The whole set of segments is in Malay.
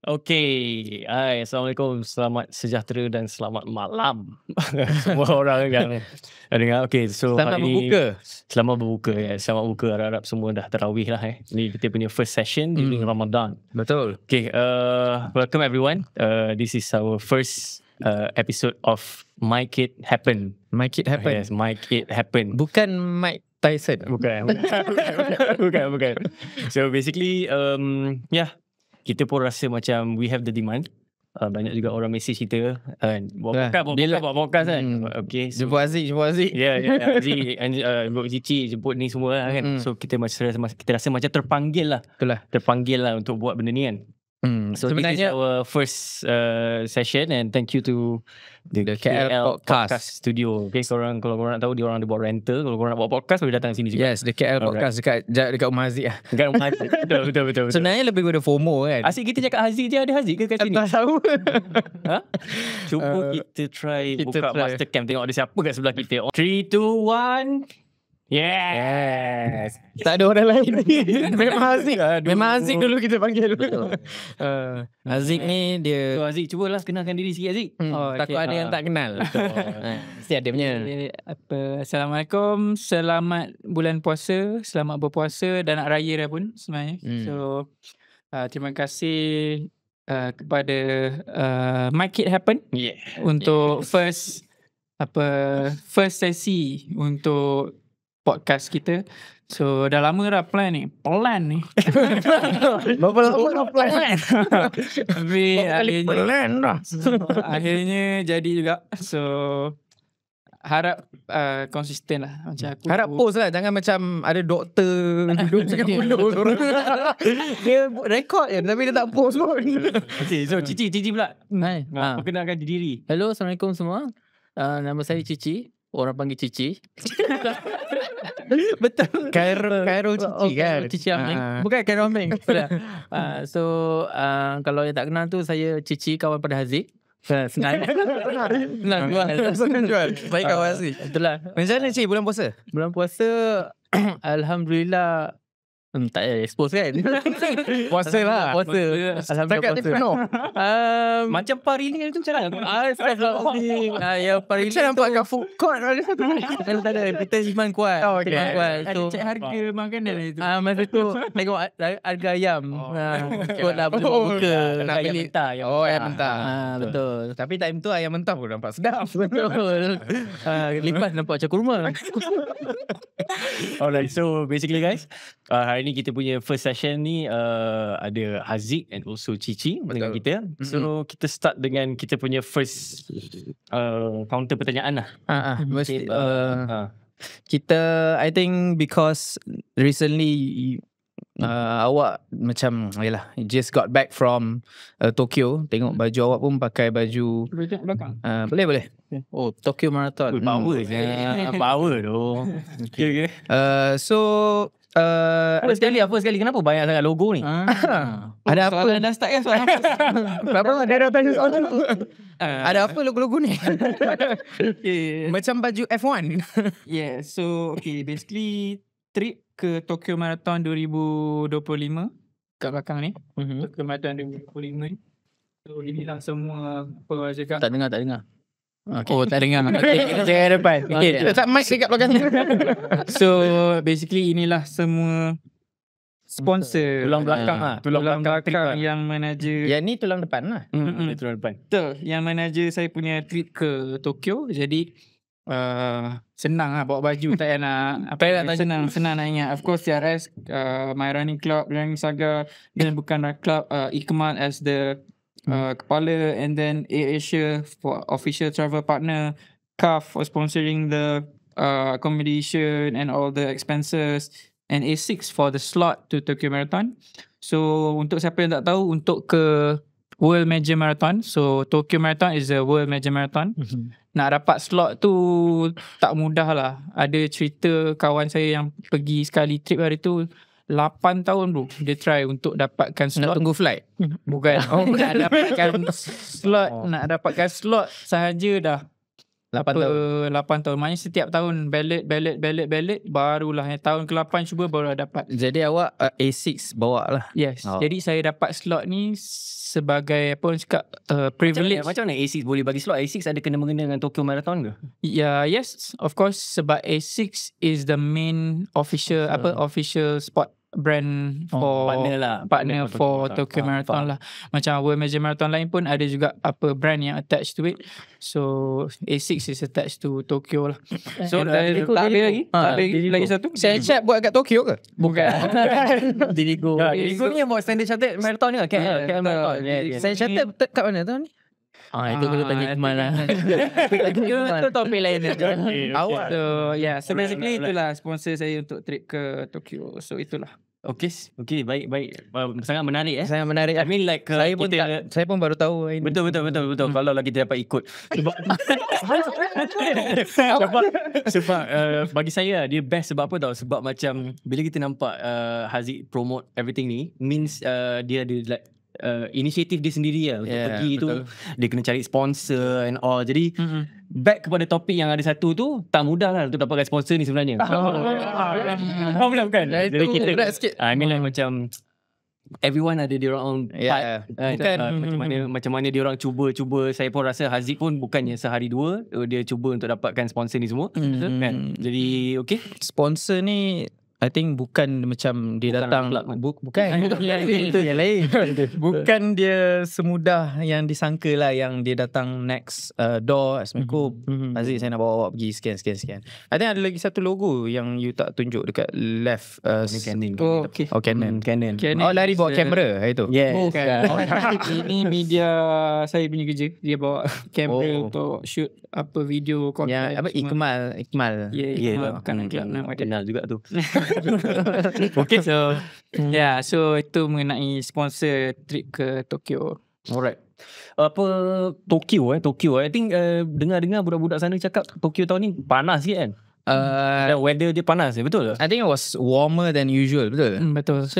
Okey. Hai, Assalamualaikum. Selamat sejahtera dan selamat malam semua orang yang dengar. Okey, so Selamat hari berbuka. Selamat berbuka ya. Selamat berbuka. Harap-harap semua dah tarawih lah Ni kita punya first session during Ramadan. Betul. Okay, welcome everyone. This is our first episode of Make It Happen. Make it happen. Yes, Make It Happen. Bukan Mike Tyson. Bukan. So basically, kita pun rasa macam we have the demand. Banyak juga orang message kita buat podcast kan. Okay, so Jemput Aziz. Ya, Aziz, jemput Cici, jemput ni semua lah kan. So kita rasa macam terpanggil lah untuk buat benda ni kan. So Sebenarnya this is our first session, and thank you to the KL Podcast Studio. Okay, kalau korang nak tahu, dia orang ada buat rental. Kalau korang nak buat podcast, boleh datang sini juga. Yes, the KL Podcast dekat rumah Haziq lah. Dekat rumah Haziq. Betul. Sebenarnya lebih kepada FOMO kan. Asyik kita cakap Haziq je, ada Haziq ke kat sini? Tak tahu. Cuba kita try buka master cam, tengok ada siapa kat sebelah kita. 3, 2, 1. Yes. Tak ada orang lain. Memang Haziq dulu kita panggil. Haziq ni dia So Haziq, cubalah kenalkan diri sikit Haziq. takut ada yang tak kenal. Mesti ada punya. Assalamualaikum, selamat bulan puasa, selamat berpuasa dan nak raya dah pun sebenarnya. So terima kasih kepada Make It Happen untuk first sesi untuk podcast kita. So dah lama dah plan ni. Berapa lama dah plan? Tapi akhirnya jadi juga. So harap konsisten lah macam aku. Harap post lah. Jangan macam ada doktor duduk cakap puluh orang. Dia rekod je tapi dia tak post pun. Okay, so Cici pula. Hai. Perkenalkan diri. Hello, Assalamualaikum semua. Nama saya Cici. Orang panggil Cici. Betul. Khairul Cici kan. Cici Aming. Bukan Khairul Aming. So kalau yang tak kenal tu, saya Cici, kawan pada Haziq. Senang jual. Baik kawan Haziq. Itulah. Macam mana Cik bulan puasa? Bulan puasa Alhamdulillah. Tak payah expose kan. Puasa lah. Puasa. Alhamdulillah puasa. Macam Pariling tu macam mana? Yang paling Macam nampak kat food court. tak ada. Kita iman kuat. Okay. Ada cek harga makanan itu. Masa tu tengok harga ayam. Kot lah belum buka. Nak Ayam beli mentah. ayam mentah. Betul. Tapi time tu ayam mentah pun nampak sedap. Betul. Lipas nampak macam kurma. Alright, so basically guys, hari ni kita punya first session ni ada Haziq and also Cici dengan kita. So kita start dengan kita punya first counter pertanyaan lah. Mesti. Kita I think because recently awak macam yalah just got back from Tokyo. Tengok baju awak pun pakai baju Belakang. boleh. Oh, Tokyo Marathon. Power power tu. Okay. So First sekali kenapa banyak sangat logo ni? ada apa? Soalan dah start kan soalan. Kenapa dia dah tanya soalan tu? Ada apa logo-logo ni? Macam baju F1. Yeah, so basically trip ke Tokyo Marathon 2025 kat belakang ni. Tokyo Marathon 2025 ni. So inilah semua apa orang cakap. Tak dengar. Okay. Oh, tak dengar. Jangan depan. Okay. Tak mic dekat belakang. So basically inilah semua sponsor. Tulang belakang Tulang belakang yang manager. Yang ni tulang depan lah. Tulang depan. Betul. Yang manager saya punya trip ke Tokyo. Jadi senang lah bawa baju. Tak payah nak senang nak ingat. Of course CRS, My Running Club, Running Saga, dan bukan Running Club, Ikmal as the kepala, and then AirAsia for official travel partner, CAF for sponsoring the accommodation and all the expenses, and A6 for the slot to Tokyo Marathon. So untuk siapa yang tak tahu, untuk ke World Major Marathon, so Tokyo Marathon is a World Major Marathon. Nak dapat slot tu tak mudah lah. Ada cerita kawan saya yang pergi sekali trip hari tu 8 tahun bro, dia try untuk dapatkan slot. Nak tunggu flight? Bukan. Nak dapatkan slot sahaja dah 8 tahun. 8 tahun. Maknanya setiap tahun ballot barulah tahun ke-8 cuba baru dapat. Jadi awak A6 bawa lah. Yes. Oh. Jadi saya dapat slot ni sebagai apa orang cakap privilege. Macam mana A6 boleh bagi slot? A6 ada kena-mengena dengan Tokyo Marathon ke? Yes, of course, sebab A6 is the main official official sport brand for partner for Tokyo Marathon lah. Macam World Major Marathon lain pun ada juga brand yang attached to it. So A6 is attached to Tokyo lah. So tak ada lagi satu. Saya chat buat kat Tokyo ke? Bukan. Dirigo ni yang buat Standard Chartered Marathon ni KL Marathon. Saya chat kat mana tahun ni? Itu perlu tanya Ikmal lah. Itu topik lain. Awak. So basically itulah sponsor saya untuk trip ke Tokyo. So itulah. Okay, baik. Sangat menarik Sangat menarik. I mean like saya pun baru tahu ini. Betul. Kalau lagi kita dapat ikut. Sebab bagi saya dia best sebab apa tahu? Sebab macam bila kita nampak Haziq promote everything ni means dia ada like inisiatif dia sendiri lah untuk pergi tu. Dia kena cari sponsor and all. Jadi back kepada topik yang ada satu tu, tak mudah lah untuk dapatkan sponsor ni sebenarnya. Bukan? Jadi kita I mean like macam everyone ada dia orang part. Macam mana dia orang cuba. Saya pun rasa Haziq pun bukannya sehari dua dia cuba untuk dapatkan sponsor ni semua. Kan? Jadi sponsor ni I think bukan macam dia datang bukan itu yang lain. Bukan dia semudah yang disangka lah, yang dia datang next door. Assalamualaikum Aziz, saya nak bawa awak pergi sekian. I think ada lagi satu logo yang you tak tunjuk dekat left. Canon. Canon. Lari bawa kamera itu. Ini media saya punya kerja. Dia bawa kamera untuk shoot video content. Ya, Ikmal. Kenal juga tu. So itu mengenai sponsor trip ke Tokyo. Alright. Tokyo I think dengar-dengar budak-budak sana cakap Tokyo tahun ni panas kan? Weather dia panas, betul ke? I think it was warmer than usual, betul? Betul.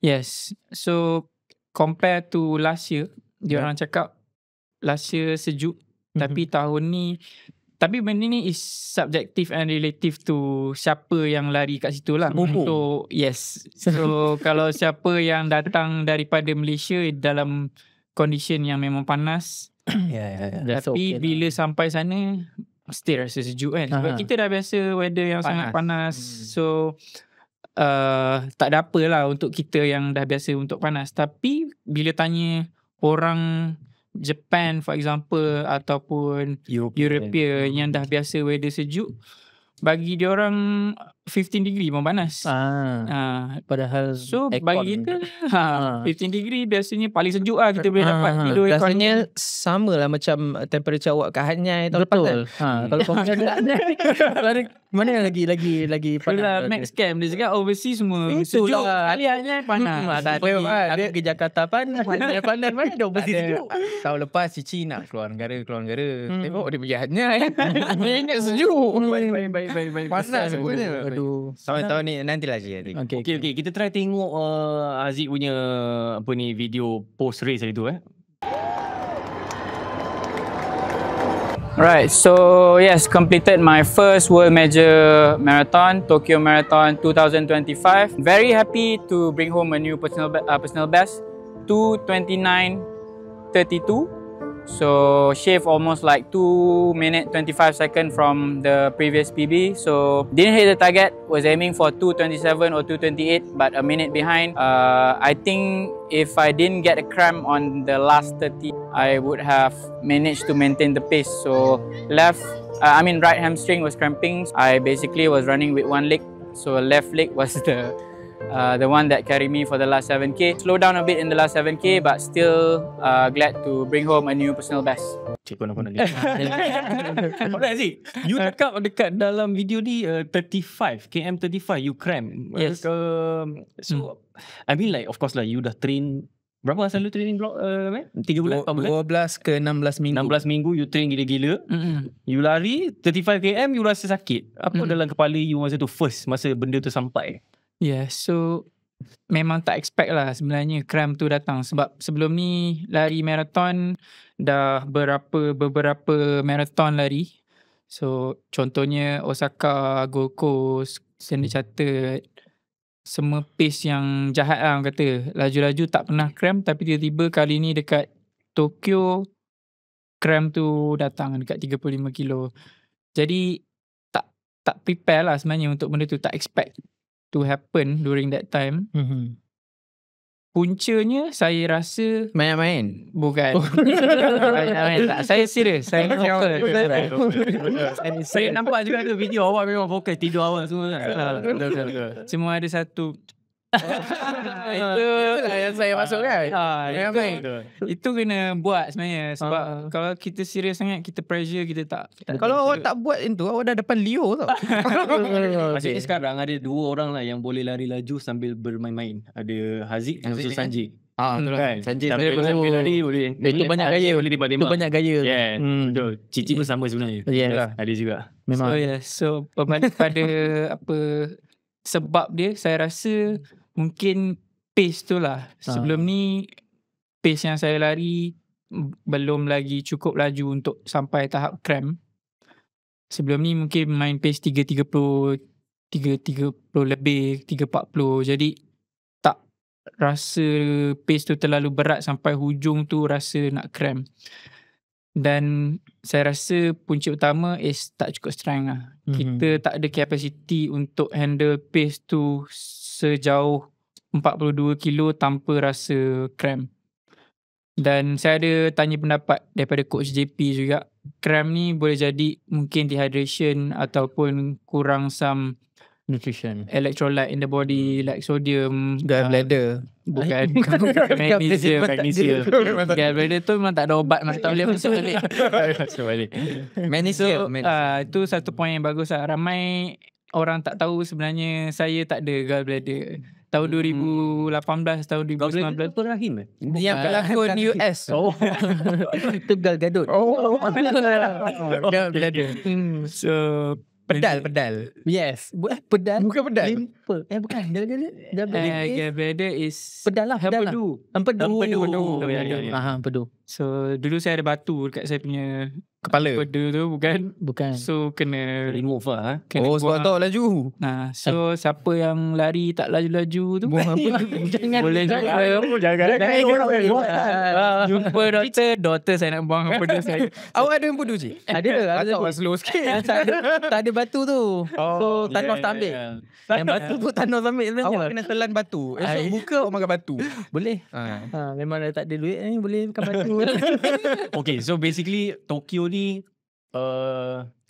Yes. So compare to last year, dia orang cakap last year sejuk, tapi tahun ni, tapi benda ni is subjective and relative to siapa yang lari kat situ lah. So yes. So kalau siapa yang datang daripada Malaysia dalam condition yang memang panas, tapi bila sampai sana still rasa sejuk kan. Sebab kita dah biasa weather yang sangat panas. So tak ada apa lah untuk kita yang dah biasa untuk panas. Tapi bila tanya orang Japan for example ataupun European yang dah biasa weather sejuk, bagi dia orang 15 degree pun panas. Padahal so bagi kita 15 degree biasanya paling sejuk lah kita boleh dapat. Rasanya sama lah macam temperature awak kat Hanyai tahun lepas kan. Kalau kau mana yang lagi panas. Max Camp dia cakap overseas semua sejuk. Hanyai panas. Aku ke Jakarta panas. Panas mana ada overseas sejuk. Tahun lepas Cici nak keluar negara. Tengok dia pergi Hanyai. Dia ingat sejuk. Baik. Panas sebenarnya. Tahun ni nantilah je. Okay. Kita try tengok Haziq punya video post race hari tu Right, so yes, completed my first World Major Marathon, Tokyo Marathon 2025. Very happy to bring home a new personal best, 2:29:32. So shave almost like 2 minutes 25 seconds from the previous PB. So didn't hit the target, was aiming for 2:27 or 2:28, but a minute behind. I think if I didn't get a cramp on the last 30, I would have managed to maintain the pace. So right hamstring was cramping. I basically was running with one leg, so left leg was the one that carried me for the last 7k. Slow down a bit in the last 7k, but still glad to bring home a new personal best. Alright Aziz, you cakap dekat dalam video ni 35 you cramp. Yes. So I mean like of course lah you dah train. Berapa selalu training block 3 bulan 4 bulan 12 ke 16 minggu. 16 minggu you train gila-gila. You lari 35 km you rasa sakit. Apa dalam kepala you masa tu first masa benda tu sampai? Yeah, so memang tak expect lah sebenarnya cramp tu datang. Sebab sebelum ni lari marathon dah beberapa marathon lari. So contohnya Osaka, Gold Coast, Standard Chartered, semua pace yang jahat lah orang kata. Laju-laju tak pernah cramp, tapi tiba-tiba kali ni dekat Tokyo cramp tu datang dekat 35 kilo. Jadi tak prepare lah sebenarnya untuk benda tu, tak expect to happen during that time. Puncanya saya rasa Main-main. bukan. Main-main tak. Saya serius. Saya fokus. Saya nampak juga tu video awak memang fokus, tidur awal semua kan. Cuma ada satu Itulah yang saya masuk kan. itu kena buat sebenarnya. Sebab kalau kita serius sangat, kita pressure, kita tak Kalau awak tak buat itu, awak dah depan Leo tau. Maksudnya sekarang ada 2 orang lah yang boleh lari laju sambil bermain-main. Ada Haziq dan Abdul Sanjay. Kan? Sanjay Sambil lari boleh. Itu banyak gaya. Boleh Itu tembak-tembak. banyak gaya. Yeah, betul. Cici pun sama sebenarnya. Yeah. Ada juga. Memang. So berbanding pada apa sebab dia, saya rasa mungkin pace tu lah. Sebelum ni pace yang saya lari belum lagi cukup laju untuk sampai tahap cramp. Sebelum ni mungkin main pace 3.30 lebih, 3.40. Jadi tak rasa pace tu terlalu berat sampai hujung tu rasa nak cramp. Dan saya rasa punca utama is tak cukup strength lah. Kita tak ada capacity untuk handle pace tu sejauh 42 kilo tanpa rasa cramp. Dan saya ada tanya pendapat daripada coach JP juga. Cramp ni boleh jadi mungkin dehydration ataupun kurang some Nutrition. electrolyte in the body like sodium, Gallbladder. bukan magnesium. Gallbladder tu memang tak ada obat, memang tak boleh masuk balik. Magnesium. Itu satu poin yang bagus lah. Ramai orang tak tahu sebenarnya saya tak ada gallbladder. Tahun 2018, tahun 2019. Apa Rahim Yang pelakon US. Itu Gal Gadot. Gallbladder. So Pedal. yes, Pedal. Bukan pedal. limpa. Bukan. Gallbladder is Pedal lah. empedu. Empedu. Ya. Empedu. So dulu saya ada batu dekat saya punya Kepala. empedu tu, bukan. Bukan. So kena remove lah. kena Oh, sebab buang. tu laju. Nah, so siapa yang lari tak laju-laju tu Buang apa? Jangan. boleh jumpa doktor saya nak buang empedu saya. Awak ada empedu je? Ada. Awak slow sikit. Tak ada batu tu. So Thanos tak ambil. Yang batu tu Thanos ambil. Awak kena telan batu. Esok buka awak makan batu. boleh. Memang dah tak ada duit ni, boleh makan batu. Okay, so basically Tokyo ni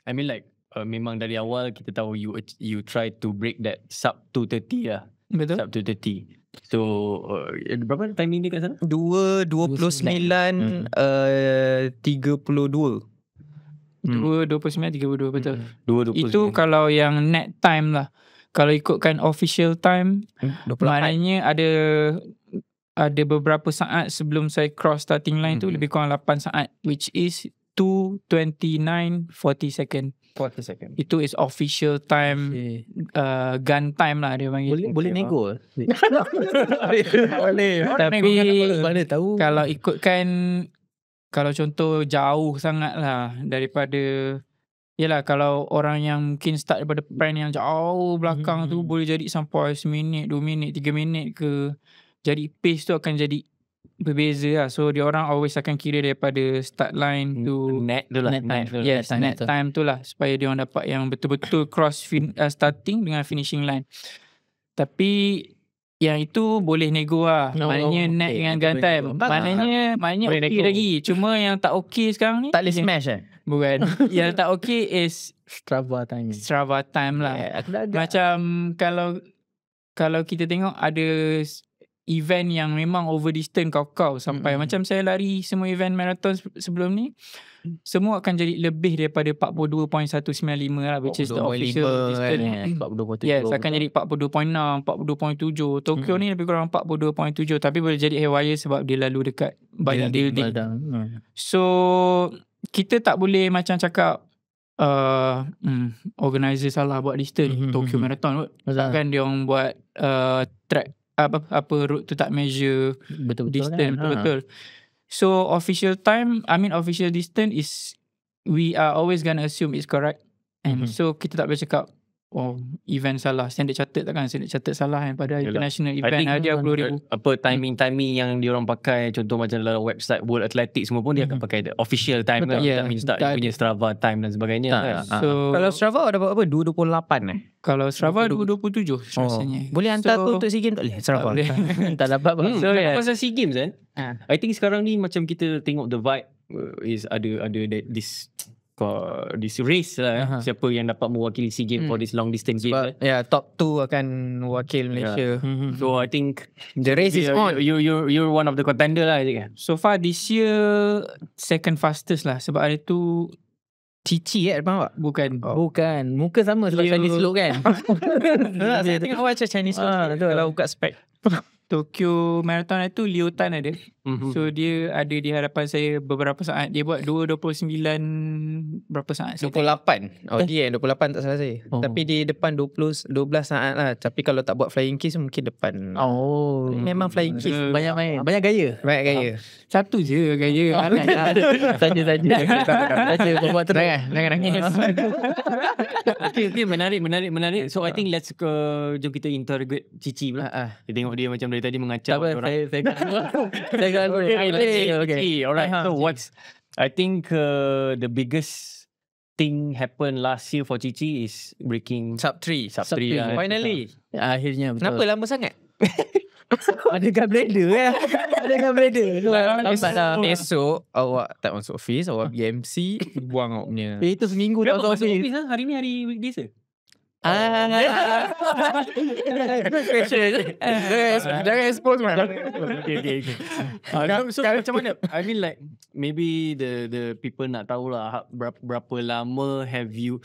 I mean like memang dari awal kita tahu you try to break that sub 230 lah. Betul. Sub 230. So berapa timing dia kat sana? 2:29 32. 29, 32 betul. 2:20. Itu kalau yang net time lah. Kalau ikutkan official time, 24. maknanya ada beberapa saat sebelum saya cross starting line tu, lebih kurang 8 saat, which is 2:29:40 second. 40 second. Itu is official time, gun time lah dia panggil. Boleh nego. Tapi Mana tahu. kalau ikutkan, kalau contoh jauh sangat lah daripada, yelah kalau orang yang mungkin start daripada pen yang jauh belakang tu boleh jadi sampai 1 minit, 2 minit, 3 minit ke. Jadi pace tu akan jadi berbeza lah. So dia orang always akan kira daripada start line to Net tu lah. yes, net time tu lah, supaya dia orang dapat yang betul-betul cross starting dengan finishing line. Tapi yang itu boleh nego lah. Maknanya net dengan gun time. Maknanya okey lagi. Cuma yang tak okey sekarang ni, Tak boleh smash bukan. Yang tak okey is Strava time lah. aku dah agak. Macam kalau kita tengok ada event yang memang over distance kau sampai macam saya lari semua event marathon sebelum ni, semua akan jadi lebih daripada 42.195 lah, which is the official distance. 42.7. Yes, akan jadi 42.6, 42.7. Tokyo ni lebih kurang 42.7, tapi boleh jadi haywire sebab dia lalu dekat banyak building. So kita tak boleh macam cakap organizer salah buat distance. Tokyo Marathon kan dia orang buat track apa route tu tak measure Betul-betul distance kan? betul. So official time, official distance is we are always gonna assume it's correct. And so kita tak boleh cakap event salah. Standard Chartered salah kan pada international event hadiah 10,000. Apa timing yang diorang pakai, contoh macam dalam website World Athletics semua pun dia akan pakai the official time kan. That means tak punya Strava time dan sebagainya kan. So Kalau Strava ada berapa? 228 kalau Strava 227 rasanya. Boleh hantar aku untuk SEA Games tak boleh? Strava. Tak dapat bang. So Pasal SEA Games kan, I think sekarang ni macam kita tengok the vibe is ada this race lah siapa yang dapat mewakili SEA Games for this long distance game. Top 2 akan wakil Malaysia. So I think The race is on. You're one of the contender lah, I think. So far this year second fastest lah sebab hari tu Cici depan awak? bukan Bukan. Muka sama sebab Chinese look kan. Saya tengok awak macam Chinese kalau buka spek. Tokyo Marathon itu Leo Tan ada. So dia ada di hadapan saya beberapa saat. Dia buat 2:29 berapa saat? 28. Dia 28 tak salah saya. Tapi di depan 12 saat lah. Tapi kalau tak buat flying kiss mungkin depan. Memang flying kiss. Banyak main. Banyak gaya. Banyak gaya. Satu je gaya. Saja. Buat terus. Jangan nangis. Okay, menarik. So I think let's jom kita interrogate Cici pula. Kita tengok dia macam dari tadi mengacau Tak apa, orang. saya Okay, alright. So I think the biggest thing happened last year for Cici is breaking Sub 3. sub 3. Finally. Akhirnya betul. Kenapa lama sangat? Ada gunbladder ya. Ada gunbladder. Lambat lah. Esok awak tak masuk office, awak pergi MC, buang awak punya. Itu seminggu tak masuk office. Hari ni hari weekdays ke? Jangan expose man. Okay. So macam mana? I mean like maybe the people nak tahu lah berapa lama have you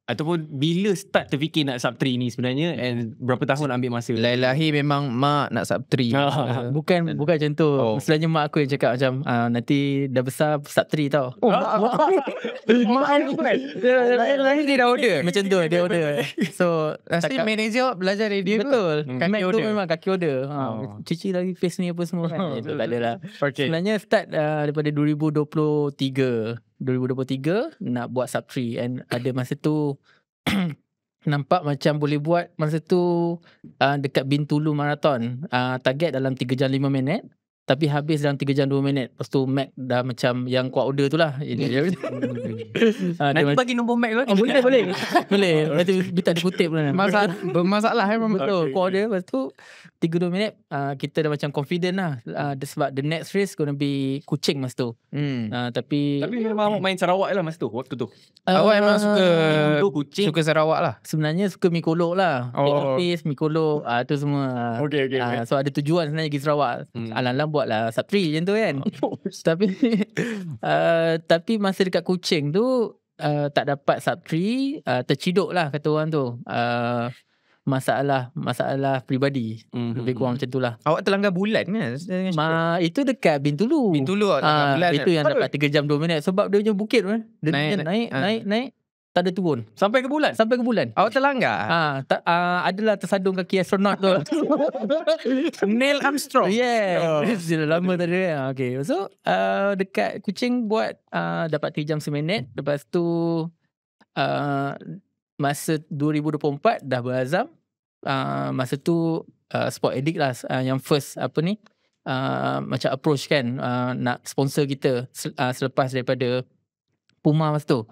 ataupun bila start terfikir nak sub 3 ni sebenarnya and berapa tahun ambil masa? Lahir memang mak nak sub 3. Bukan macam tu. Sebenarnya mak aku yang cakap macam nanti dah besar sub 3 tau. Mak lahir dia dah order. Macam tu dia order. So Rasa manager belajar dari dia. betul. Mac tu order. memang kaki order. Cici lagi face ni apa semua kan. Itu tak ada lah. Okay. Sebenarnya start daripada 2023 nak buat sub 3 and ada masa tu nampak macam boleh buat masa tu dekat Bintulu Marathon. Target dalam 3 jam 5 minit. Tapi habis dalam 3 jam 2 minit. Lepas tu Mac dah macam yang kuat order tu lah. Nanti bagi nombor Mac tu. Boleh. Nanti tak dikutip pula. Bermasalah memang. Betul. Kuat order. Lepas tu 3-2 minit kita dah macam confident lah. Sebab the next race gonna be Kuching masa tu. Tapi memang main Sarawak lah masa tu, waktu tu. Awak memang Kuching. suka Sarawak lah. sebenarnya suka Mikolog lah. Office, Mikolog, tu semua. Okay. So ada tujuan sebenarnya pergi Sarawak. Alang-alang buatlah sub 3 macam tu kan. Tapi masa dekat Kuching tu tak dapat sub 3, terciduk lah kata orang tu. Masalah peribadi. Lebih kurang macam tu lah. Awak terlanggar bulan kan? Itu dekat Bintulu. Bulan Itu yang dapat 3 jam 2 minit. Sebab dia punya bukit tu dia naik tak ada turun. Sampai ke bulan. Awak terlanggar? Adalah tersadung kaki astronot tu. Neil Armstrong. Yeah. Dah lama tak ada. Okay. So dekat Kuching buat dapat 3 jam seminit. Lepas tu masa 2024 dah berazam. Masa tu Sport Addict lah yang first macam approach kan, nak sponsor kita selepas daripada Puma masa tu.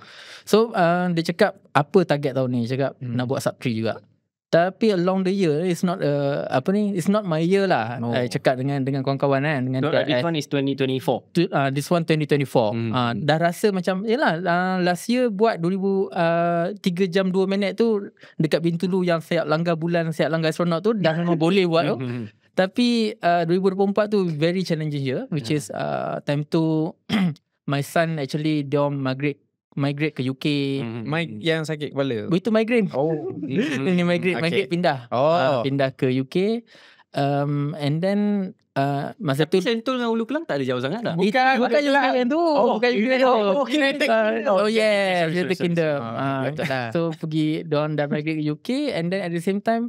So dia cakap apa target tahun ni? Cakap nak buat sub 3 juga. Tapi along the year it's not it's not my year lah. I cakap dengan kawan-kawan kan, dengan this one is 2024. This one 2024. Dah rasa macam yalah, last year buat 3 jam 2 minit tu dekat Bintulu yang siap langgar bulan, siap langgar astronot tu dah memang boleh buat tu. Tapi 2024 tu very challenging year, which is time tu my son actually dia migrate ke UK. Mike yang sakit kepala. Itu migraine. Ini migrate pindah. Pindah ke UK. And then masa tu Sentul dengan Ulu Kelang tak ada jauh sangat tak? bukan UK tu. Bukan UK tu. United. Yeah, United Kingdom. Betul lah. So pergi, diorang dah migrate ke UK. And then at the same time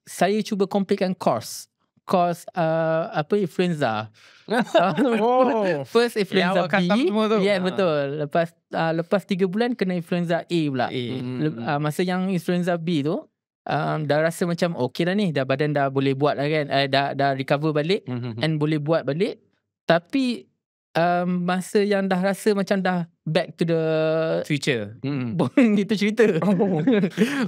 saya cuba completekan course influenza. First influenza B. Ya, betul. Lepas 3 bulan kena influenza A pula. Masa yang influenza B tu dah rasa macam okey dah ni, dah badan dah boleh buat lah kan, dah recover balik and boleh buat balik. Tapi masa yang dah rasa macam dah back to the future, itu cerita.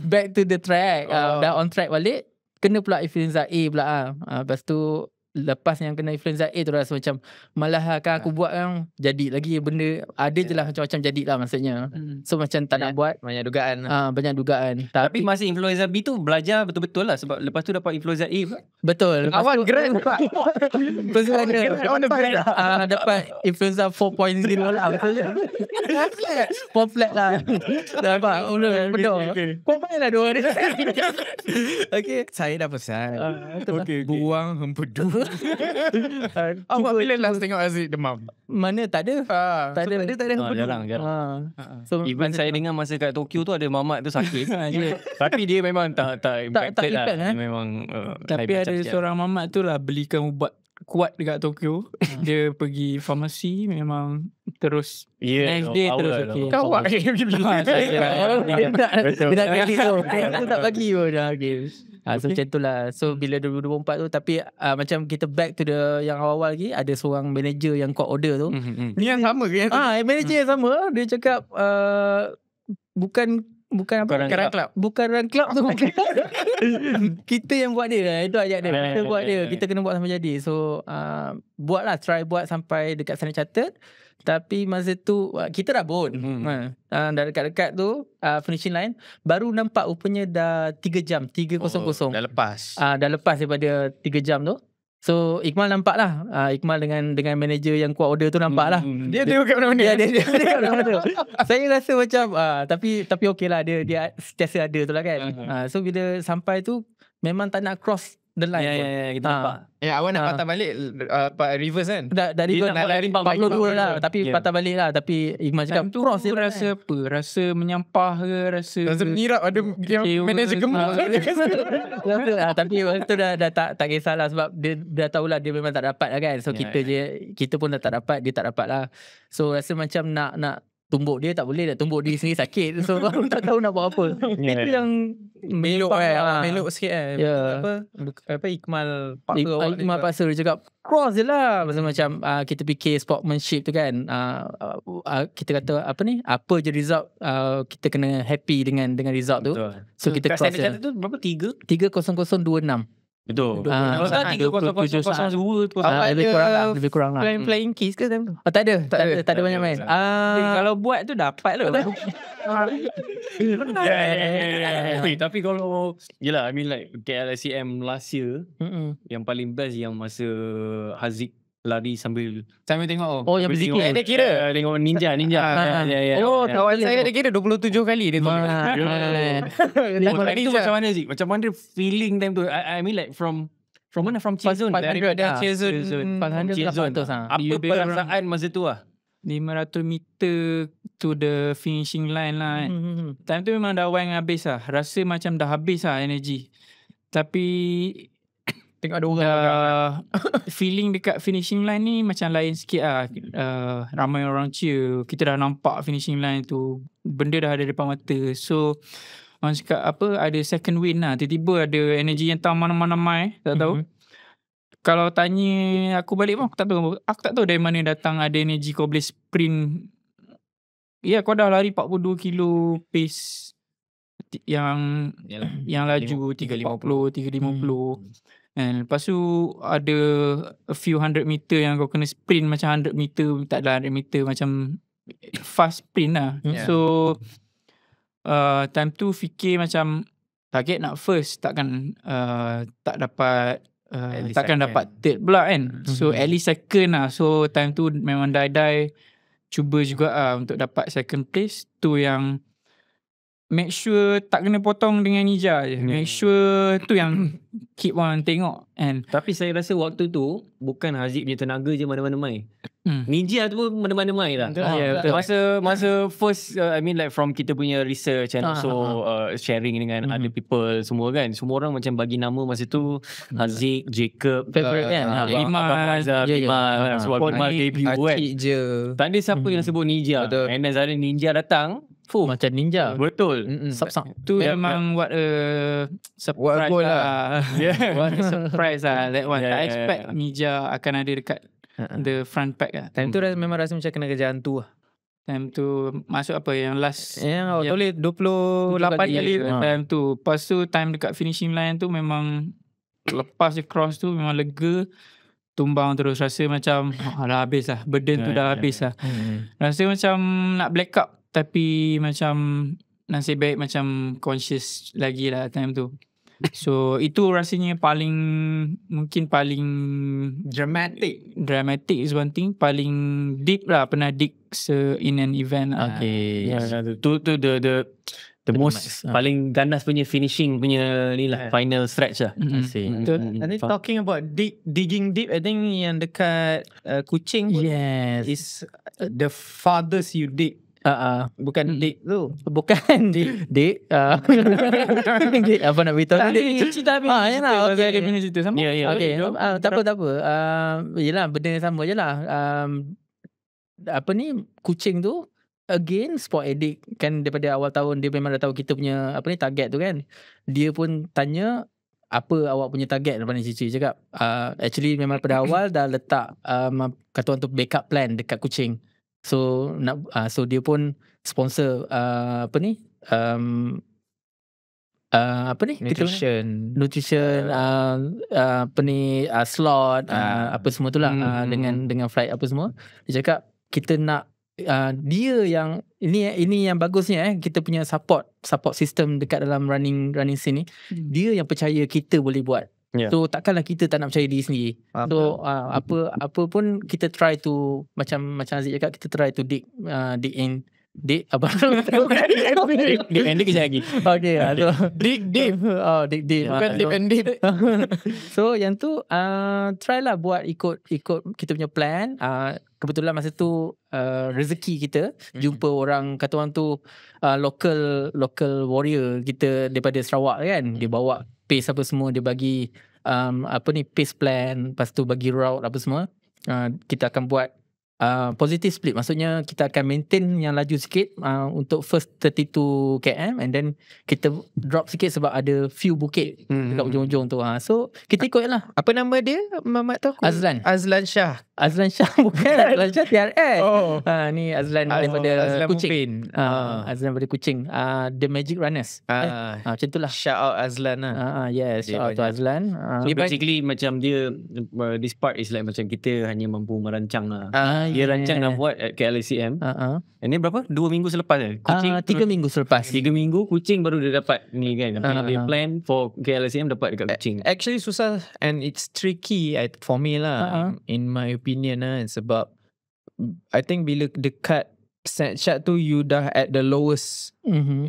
Back to the track, dah on track balik, kena pula influenza A pula. Lepas tu lepas yang kena influenza A tu rasa macam malah kan aku buat kan jadi lagi benda ada je lah macam-macam jadi lah maksudnya. So macam tak nak buat, banyak dugaan. Banyak dugaan. Tapi masa influenza B tu belajar betul-betul lah, sebab lepas tu dapat influenza A pula. Betul. Awal grade lepas tu dapat influenza 4.0 lah. Flat lah. Dapat betul. Kau main lah dua ni. Okay, saya dah pesan. Buang hempedu. Awak bila last tengok Aziz demam? Mana tak ada. Tak ada hempedu. Jarang. So, even saya dengar masa kat Tokyo tu ada mamat tu sakit. Tapi dia memang tak impacted lah. Memang tapi ada seorang mamat tu lah belikan ubat kuat dekat Tokyo. Dia pergi farmasi, memang terus next day terus okey. Kawak dia nak kali tu. Aku tak bagi pun dah okey. So macam tu lah. So bila 2024 tu, tapi macam kita back to the yang awal-awal lagi, ada seorang manager yang court order tu. Ni yang sama ke? Manager yang sama. Dia cakap bukan apa, bukan run club tu. Kita yang buat dia. Itu ayat dia. Kita buat dia. Kita kena buat sampai jadi. So buatlah, try buat sampai dekat Standard Chartered. Tapi masa tu kita dah bon. Dah dekat-dekat tu finishing line, baru nampak rupanya dah 3 jam 3:00. Dah lepas. Dah lepas daripada 3 jam tu. So Iqmal nampak lah, Iqmal dengan manager yang kuat order tu nampak lah. Dia kat mana-mana. Dia kat mana-mana. Saya rasa macam tapi okey lah, dia sentiasa ada tu lah kan. So bila sampai tu memang tak nak cross the line. Ya, kita nampak. Awak nak patah balik reverse kan? Dari reverse nak lari 42 lah. Tapi patah balik lah. Tapi Iqmal cakap cross dia rasa apa? Rasa menyampah ke? Rasa menirap, ada yang manager gemuk. Tapi waktu tu dah tak kisahlah, sebab dia dah tahulah dia memang tak dapat lah kan. So kita pun dah tak dapat, dia tak dapat lah. So rasa macam nak tumbuk dia tak boleh, nak tumbuk diri sendiri sakit. So tak tahu nak buat apa. Itu yang meluk sikit apa Iqmal paksa dia cakap cross je lah. Macam kita fikir sportsmanship tu kan, kita kata apa je result, kita kena happy dengan result tu. So kita cross je. Tu berapa? 3? 3:00.26. Betul. 3:00.02 lebih kurang lah. Flying keys ke time tu? Tak ada banyak main. Kalau buat tu dapat lah. Tapi kalau yelah, I mean like KLSCM last year, yang paling best yang masa Haziq lari sambil tengok. Yang berzikir. Dia kira tengok ninja. kawan saya dia kira 27 kali dia tu. Itu macam mana Zik? Macam mana feeling time tu? I mean like from mana? From Chizun. 500 Apa perasaan masa tu lah? 500 meter to the finishing line lah kan. Time tu memang dah wang habis lah. Rasa macam dah habis lah energy. Tapi tengok ada orang feeling dekat finishing line ni macam lain sikit lah. Ramai orang cheer. Kita dah nampak finishing line tu, benda dah ada depan mata. So orang cakap ada second win lah. Tiba-tiba ada energy yang mana-mana tak tahu. Kalau tanya aku balik pun aku tak tahu dari mana datang ada energy kau boleh sprint. Ya, kau dah lari 42 kilo pace yang laju 350. And lepas tu ada a few 100 meter yang kau kena sprint macam 100 meter, tak ada 100 meter, macam fast sprint lah. So time tu fikir macam target nak first, takkan tak dapat takkan dapat third pula kan. So at least second lah. So time tu memang die cuba juga untuk dapat second place. Tu yang make sure tak kena potong dengan Ninja je. Make sure tu yang keep on tengok. And tapi saya rasa waktu tu bukan Haziq punya tenaga je mana-mana main. Ninja tu pun mana-mana lah. Masa first I mean like from kita punya research and also sharing dengan other people semua kan, semua orang macam bagi nama masa tu Haziq, Jacob, favorite kan, Bimas, sebab Bimas debut kan, je tak ada siapa yang sebut Ninja. And then suddenly Ninja datang, macam ninja. Betul. Tu memang what a surprise lah. What a surprise lah that one. I expect Ninja akan ada dekat the front pack lah. Time tu memang rasa macam kena kerja hantu lah. Time tu masuk apa yang last Boleh 28 kali time tu. Lepas tu time dekat finishing line tu memang lepas dia cross tu memang lega, tumbang terus, rasa macam dah habis lah, burden tu dah habis lah. Rasa macam nak black up, tapi macam nasib baik macam conscious lagi lah time tu. So itu rasanya mungkin paling dramatic is one thing, paling deep lah pernah dig in an event. Okay. Tu the most paling ganas punya finishing punya ni lah, final stretch lah. I think talking about digging deep, I think yang dekat Kuching is the farthest you dig. Bukan dik tu. Bukan dik. Apa nak beritahu dik? Cerita habis. Yalah. Okay, punya cerita sama. Okay. Tak apa. Yelah, benda yang sama je lah. Apa ni, Kuching tu again sport addict kan, daripada awal tahun dia memang dah tahu kita punya apa ni target tu kan. Dia pun tanya apa awak punya target lepas ni, Cici cakap actually memang pada awal dah letak kata orang tu backup plan dekat Kuching. So so dia pun sponsor apa ni nutrition apa ni slot apa semua tu lah, dengan flight apa semua. Dia cakap kita nak dia yang ini yang bagusnya kita punya support system dekat dalam running scene ni. Dia yang percaya kita boleh buat. So takkanlah kita tak nak percaya diri sendiri. So apa pun kita try to macam Aziz cakap, kita try to dig in dig apa dig and dig lagi. Okay, so dig deep. Dig deep, bukan deep and deep. So yang tu try lah buat ikut kita punya plan. Kebetulan masa tu rezeki kita jumpa orang, kata orang tu local warrior kita daripada Sarawak kan. Dia bawa pace apa semua, dia bagi pace plan, lepas tu bagi route apa semua. Kita akan buat positive split, maksudnya kita akan maintain yang laju sikit untuk first 32 km and then kita drop sikit sebab ada few bukit dekat ujung-ujung tu. So kita ikut lah. Apa nama dia, Mamat tahu? Azlan Shah. Azlan Shah bukan Azlan Shah TRS. Ni Azlan daripada Kuching. Azlan daripada Kuching. The Magic Runners. Macam tu lah. Shout out Azlan lah. Yes, shout out to Azlan. So basically macam dia this part is like macam kita hanya mampu merancang lah. Dia rancang nak buat at KLCM. And then berapa? 2 minggu selepas Kuching 3 minggu selepas. 3 minggu Kuching baru dia dapat ni kan. Dia plan for KLCM dapat dekat Kuching. Actually susah and it's tricky for me lah. In my opinion sebab I think bila dekat snapshot tu you dah at the lowest.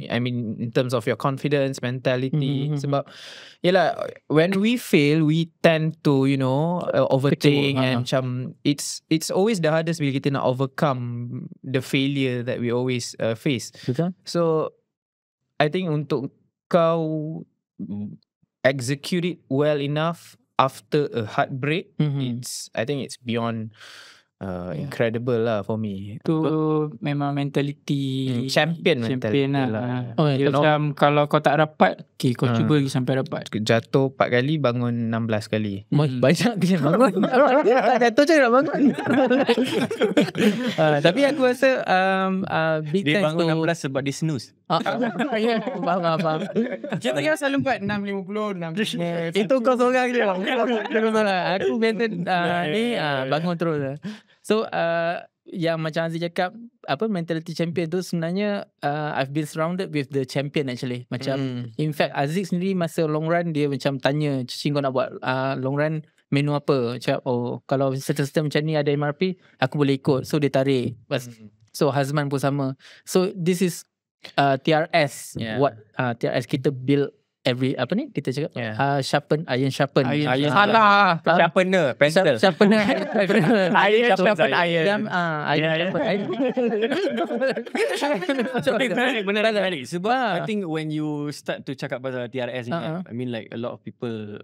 I mean in terms of your confidence, mentality. Sebab yelah, when we fail we tend to overthink and macam it's always the hardest bila kita nak overcome the failure that we always face. Betul. So I think untuk kau execute it well enough after a heartbreak, I think it's beyond incredible lah for me. Tu memang mentality champion lah. Macam kalau kau tak rapat, kau cuba lagi sampai rapat. Jatuh 4 kali, bangun 16 kali. Banyak kena bangun. Tak jatuh je nak bangun. Tapi aku rasa big dia thanks bangun to 16 sebab dia snooze. Faham. Kita kan selalu buat 6.50 Itu kau seorang je. Aku maintain ni bangun terus. So yang macam Aziz cakap, mentality champion tu sebenarnya I've been surrounded with the champion actually. Macam in fact Aziz sendiri masa long run dia macam tanya, Cici kau nak buat long run menu apa? Cakap kalau sistem macam ni ada MRP aku boleh ikut. So dia tarik. So Hazman pun sama. So this is TRS. What TRS kita build apa ni kita cakap sharpen iron. Salah. Sharpener, pencil. Sharpener. Iron sharpen sharpen iron. Iron sharpen iron. Benar. Sebab I think when you start to cakap pasal TRS ni, I mean like a lot of people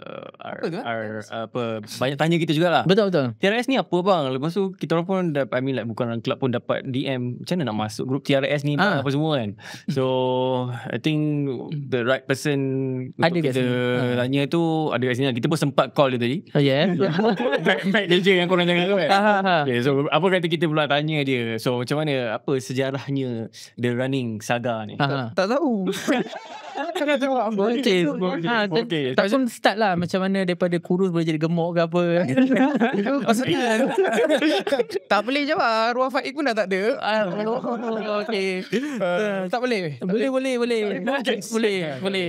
banyak tanya kita jugalah. Betul. TRS ni apa bang? Lepas tu kita orang pun I mean like bukan orang club pun dapat DM macam mana nak masuk grup TRS ni apa semua kan. So I think the right person ada untuk kita tanya tu ada kat sini. Kita pun sempat call dia tadi. Baik dia je yang korang jangan tahu kan. Okay, so apa kata kita pula tanya dia. So macam mana, apa sejarahnya The Running Saga ni? Tak tahu. Kena jawab. Okay. Tak pun start lah macam mana daripada kurus boleh jadi gemuk ke apa. Tak boleh jawab. Ruang Faik pun dah tak ada. Okay. Tak boleh. Boleh.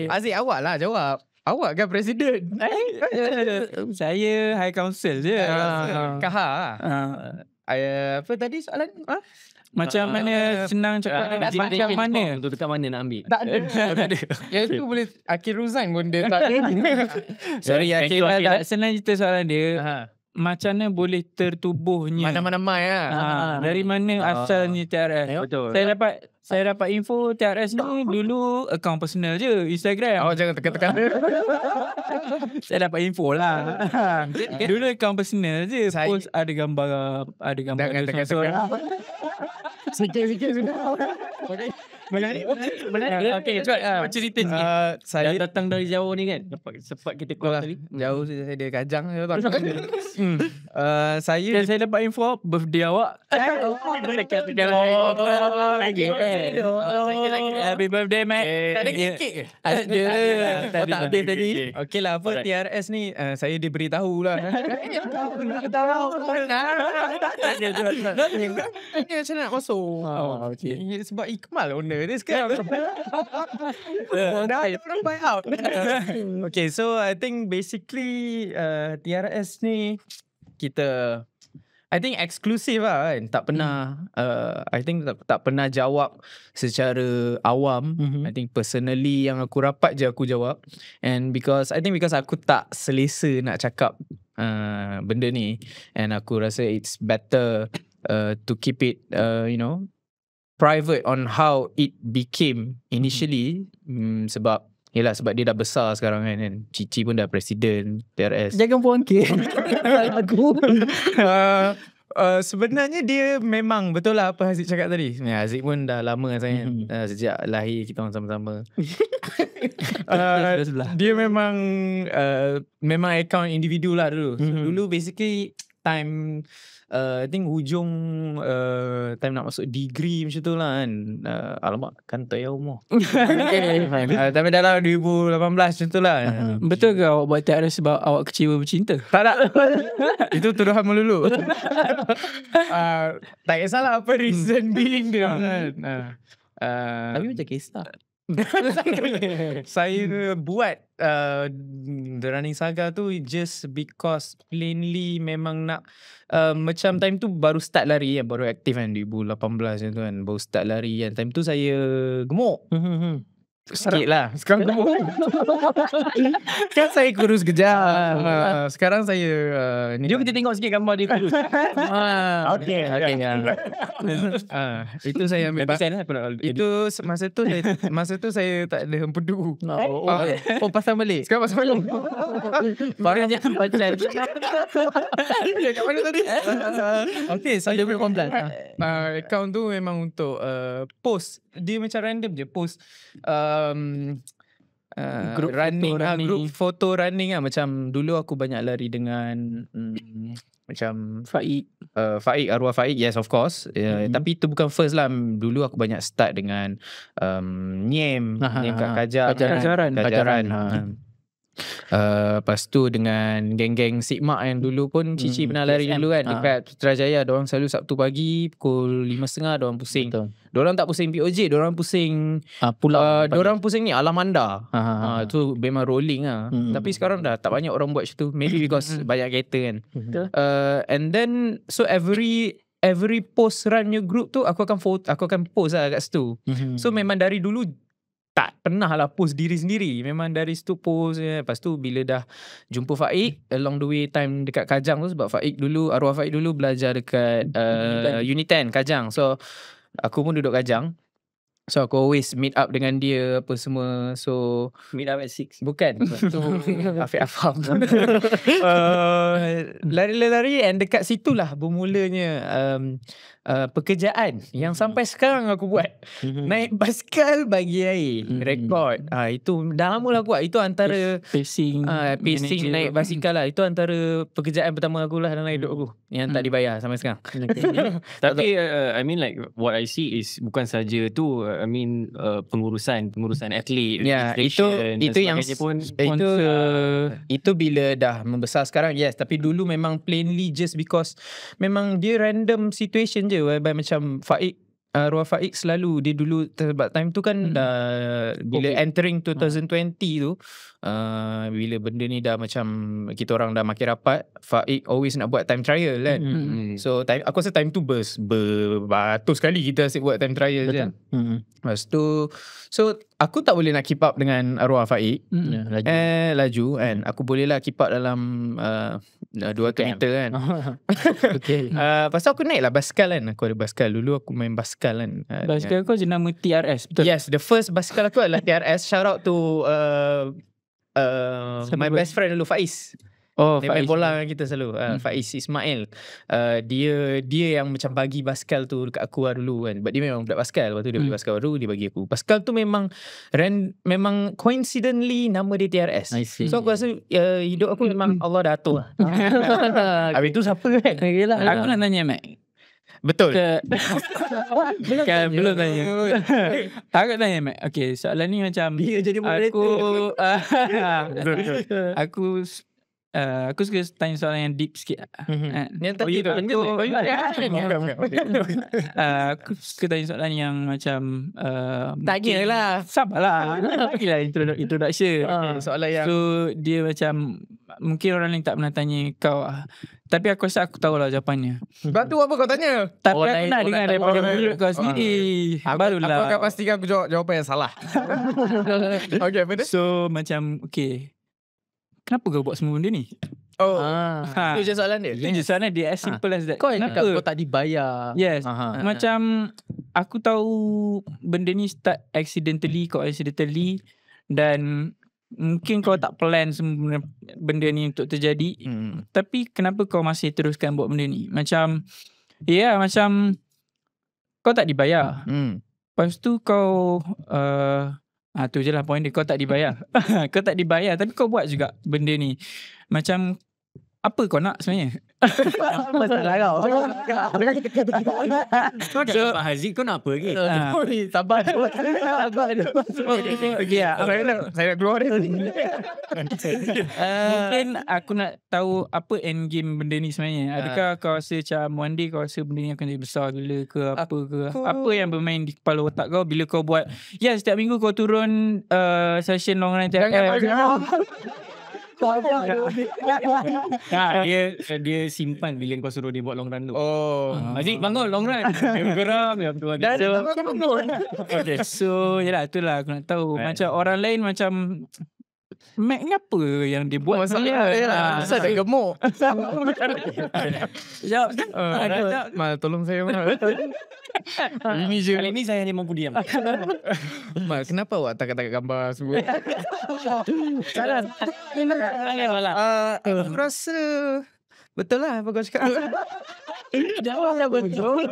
Aziz, awak lah jawab. Awak kan presiden. Saya High Council je. Kaha. Apa tadi soalan? Macam mana senang cakap macam mana? Untuk dekat mana nak ambil? Tak ada. Yang tu boleh Akil Ruzain pun dia tak ada. Sorry Akil. Senang cerita soalan dia. Macam mana boleh tertubuhnya? Mana-mana mai lah. Dari mana asalnya TRS? Betul. Saya dapat info TRS ni dulu akaun personal je, Instagram. Awak jangan tekan-tekan. Saya dapat info lah. Dulu akaun personal je, post ada gambar Jangan tekan-tekan. Sikit-sikit sudah. Benar. Okay, cepat cerita sikit. Saya datang dari jauh ni kan. Sempat kita keluar tadi. Jauh saya ada kajang je tak. Saya dapat info birthday awak. Happy birthday, Mac. Tak ada kek ke? Ada. Tak habis tadi. Okey lah, apa TRS ni saya diberitahu lah. Macam nak masuk. Sebab Ikmal owner dia sekarang. Dah buy out. Okay, so I think basically TRS ni kita I think eksklusif lah kan. Tak pernah I think tak pernah jawab secara awam. I think personally yang aku rapat je aku jawab. And because aku tak selesa nak cakap benda ni, and aku rasa it's better to keep it private on how it became initially. Sebab dia dah besar sekarang kan. Cici pun dah presiden TRS. Jangan buang ke aku. Sebenarnya dia memang betul lah apa Haziq cakap tadi. Haziq pun dah lama sangat sejak lahir kita orang sama-sama. Dia memang account individu lah dulu. So, dulu basically time I think hujung time nak masuk degree macam tu lah kan. Alamak, kan tak payah umur. Tapi dalam 2018 macam tu lah. Betul ke awak buat TRS sebab awak kecewa bercinta? Tak nak. Itu tuduhan melulu. Tak kisahlah apa reason being dia kan. Tapi macam kisah. Saya buat The Running Saga tu just because plainly memang nak macam time tu baru start lari kan, baru aktif kan 2018 macam tu kan, baru start lari kan. Time tu saya gemuk sikit lah. Sekarang gemuk kan saya kurus kejap. Sekarang saya ni. Jom kita tengok sikit gambar dia kurus. Okay. Itu saya ambil. Itu masa tu saya tak ada empedu. Pasang balik. Sekarang pasang balik. Barang jangan pasal. Kat mana tadi? Okay, saya 2018. Account tu memang untuk post. Dia macam random je post group photo running lah. Macam dulu aku banyak lari dengan macam Faik, arwah Faik, yes of course. Tapi itu bukan first lah. Dulu aku banyak start dengan Nyem kat Kajaran. Lepas tu dengan geng-geng Sigma yang dulu pun Cici pernah lari dulu kan dekat Putrajaya. Diorang selalu Sabtu pagi pukul 5.30 diorang pusing. Diorang tak pusing POJ, diorang pusing diorang pusing ni Alamanda. Tu memang rolling lah. Tapi sekarang dah tak banyak orang buat macam tu. Maybe because banyak kereta kan. And then so every post run your group tu aku akan post lah kat situ. So memang dari dulu tak pernah lah post diri sendiri. Memang dari situ post. Lepas tu bila dah jumpa Faik, along the way time dekat Kajang tu, sebab Faik dulu, arwah Faik dulu belajar dekat Unit 10 Kajang. So aku pun duduk Kajang. So aku always meet up dengan dia apa semua. So Meet up at 6. bukan tu Afiq Afam. Lari-lari and dekat situlah bermulanya pekerjaan yang sampai sekarang aku buat. Naik basikal bagi air, rekod. Itu dah lama lah aku buat. Itu antara Pacing naik basikal lah. Itu antara pekerjaan pertama aku lah dalam hidup aku yang tak dibayar sampai sekarang. Tapi I mean like what I see is bukan saja tu, I mean pengurusan atlet, Ya, registration itu dan yang sebagainya pun itu bila dah membesar sekarang, yes. Tapi dulu memang plainly just because memang dia random situation je, whereby macam Faik, arwah Faik selalu dia dulu, sebab time tu kan dah bila entering 2020 tu, bila benda ni dah macam kita orang dah makin rapat, Faik always nak buat time trial kan. So aku rasa time tu beratus kali kita asyik buat time trial kan. Lepas tu so aku tak boleh nak keep up dengan arwah Faik. Laju kan. Aku boleh lah keep up dalam 200 meter kan. Okay. Lepas tu aku naik lah basikal kan. Aku ada basikal. Dulu aku main basikal kan. Basikal kau jenama TRS, betul? Yes, the first basikal aku adalah TRS. Shout out to my best friend dulu, Faiz. Oh, Dia main bola dengan kita selalu. Faiz Ismail. Dia yang macam bagi basikal tu dekat aku lah dulu kan. But dia memang budak basikal. Lepas tu dia beli basikal baru, dia bagi aku. Basikal tu memang coincidentally nama dia TRS. So aku rasa hidup aku memang Allah dah atur lah. Habis tu siapa kan? Aku nak tanya, Mac. Betul. Belum tanya. Aku tanya, Mac. Okay, soalan ni macam dia jadi aku suka tanya soalan yang deep sikit. Yang tadi tu. Aku suka tanya soalan yang macam Tanyalah. sabarlah. Bagilah introduction. Soalan yang So dia macam mungkin orang lain tak pernah tanya kau. Tapi aku rasa aku tahulah jawapannya. Sebab tu apa kau tanya? Tapi aku nak dengar daripada mulut kau sendiri. Barulah. Aku akan pastikan aku jawab jawapan yang salah. Okay, apa dia? So macam okay, kenapa kau buat semua benda ni? Itu je soalan dia. Itu je soalan dia, as simple as that. Kau Kenapa? kau tak dibayar. Yes. Macam aku tahu benda ni start accidentally dan mungkin kau tak plan semua benda ni untuk terjadi. Tapi kenapa kau masih teruskan buat benda ni? Macam macam kau tak dibayar. Lepas tu kau tu je lah point dia, kau tak dibayar. Kau tak dibayar tapi kau buat juga benda ni. Macam apa kau nak sebenarnya? Masalah kau. So Pak Haziq kau nak apa lagi? Sabar. Okay lah. Saya nak keluar dia. Mungkin aku nak tahu apa end game benda ni sebenarnya. Adakah kau rasa macam one day kau rasa benda ni akan jadi besar gila ke apa ke? Apa yang bermain di kepala otak kau bila kau buat setiap minggu kau turun session long run dia simpan bila kau suruh dia buat long run tu. Haziq bangun long run. Dia bergerak Okay. So itulah aku nak tahu. Macam orang lain macam Mac ni apa yang dia buat? Masalah asal dah gemuk. Jawab. Mal tolong saya Mal. Ini je. Kali ni saya hanya mampu diam. Mal, kenapa awak tak gambar semua? Salah. Aku rasa betul lah apa kau cakap. Jawablah betul.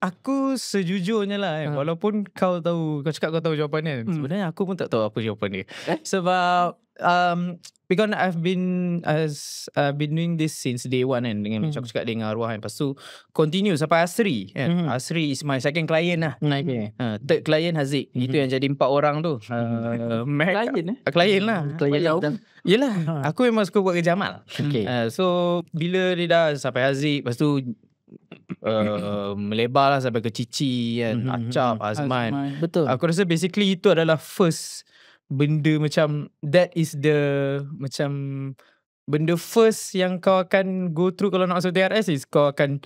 Aku sejujurnya lah walaupun kau cakap kau tahu jawapan dia, sebenarnya aku pun tak tahu apa jawapan dia. Sebab because I've been doing this since day one kan, dengan macam aku cakap dengan arwah kan. Lepas tu continue sampai Asri kan. Asri is my second client lah. Third client Haziq. Itu yang jadi 4 orang tu. Client lah. Yelah, aku memang suka buat kerja amal. So bila dia dah sampai Haziq, lepas tu melebar lah sampai ke Cici kan, Acap, Azman. Betul. Aku rasa basically itu adalah first benda macam that is the macam benda first yang kau akan go through kalau nak masuk TRS is kau akan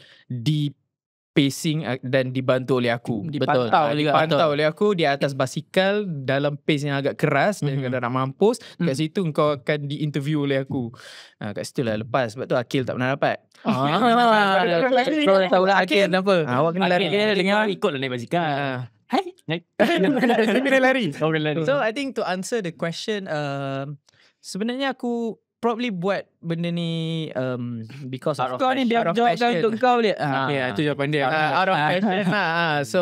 pacing dan dibantu oleh aku. Dipantau juga. Dipantau oleh aku di atas basikal dalam pace yang agak keras dan kalau nak mampus kat situ kau akan diinterview oleh aku. Kat situ lah lepas. Sebab tu Akil tak pernah dapat. Kau dah tahu lah Akil kenapa. Awak kena lari. Dengar ikut lah naik basikal. Naik. Kena lari. Kau kena lari. So I think to answer the question, sebenarnya aku probably buat benda ni because of Kau ni dia jawabkan untuk kau dia. Ya, itu jawapan dia. Out of passion lah. So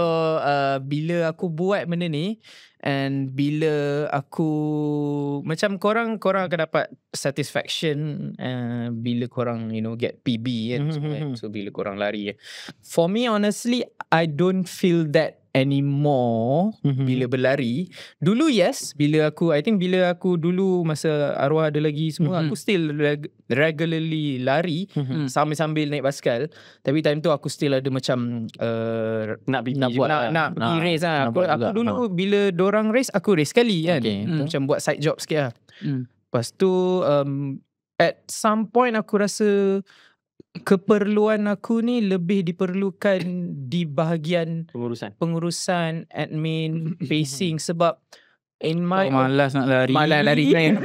bila aku buat benda ni, and bila aku macam korang akan dapat satisfaction bila korang get PB kan. So bila korang lari. For me honestly, I don't feel that anymore bila berlari. Dulu yes, I think bila aku dulu masa arwah ada lagi semua, aku still regularly lari sambil naik basikal. Tapi time tu aku still ada macam nak pergi race lah. Aku dulu bila dorang race, aku race sekali kan. Macam buat side job sikit lah. Lepas tu at some point aku rasa keperluan aku ni lebih diperlukan di bahagian pengurusan admin, pacing sebab in my malas nak lari. Malas lari kan.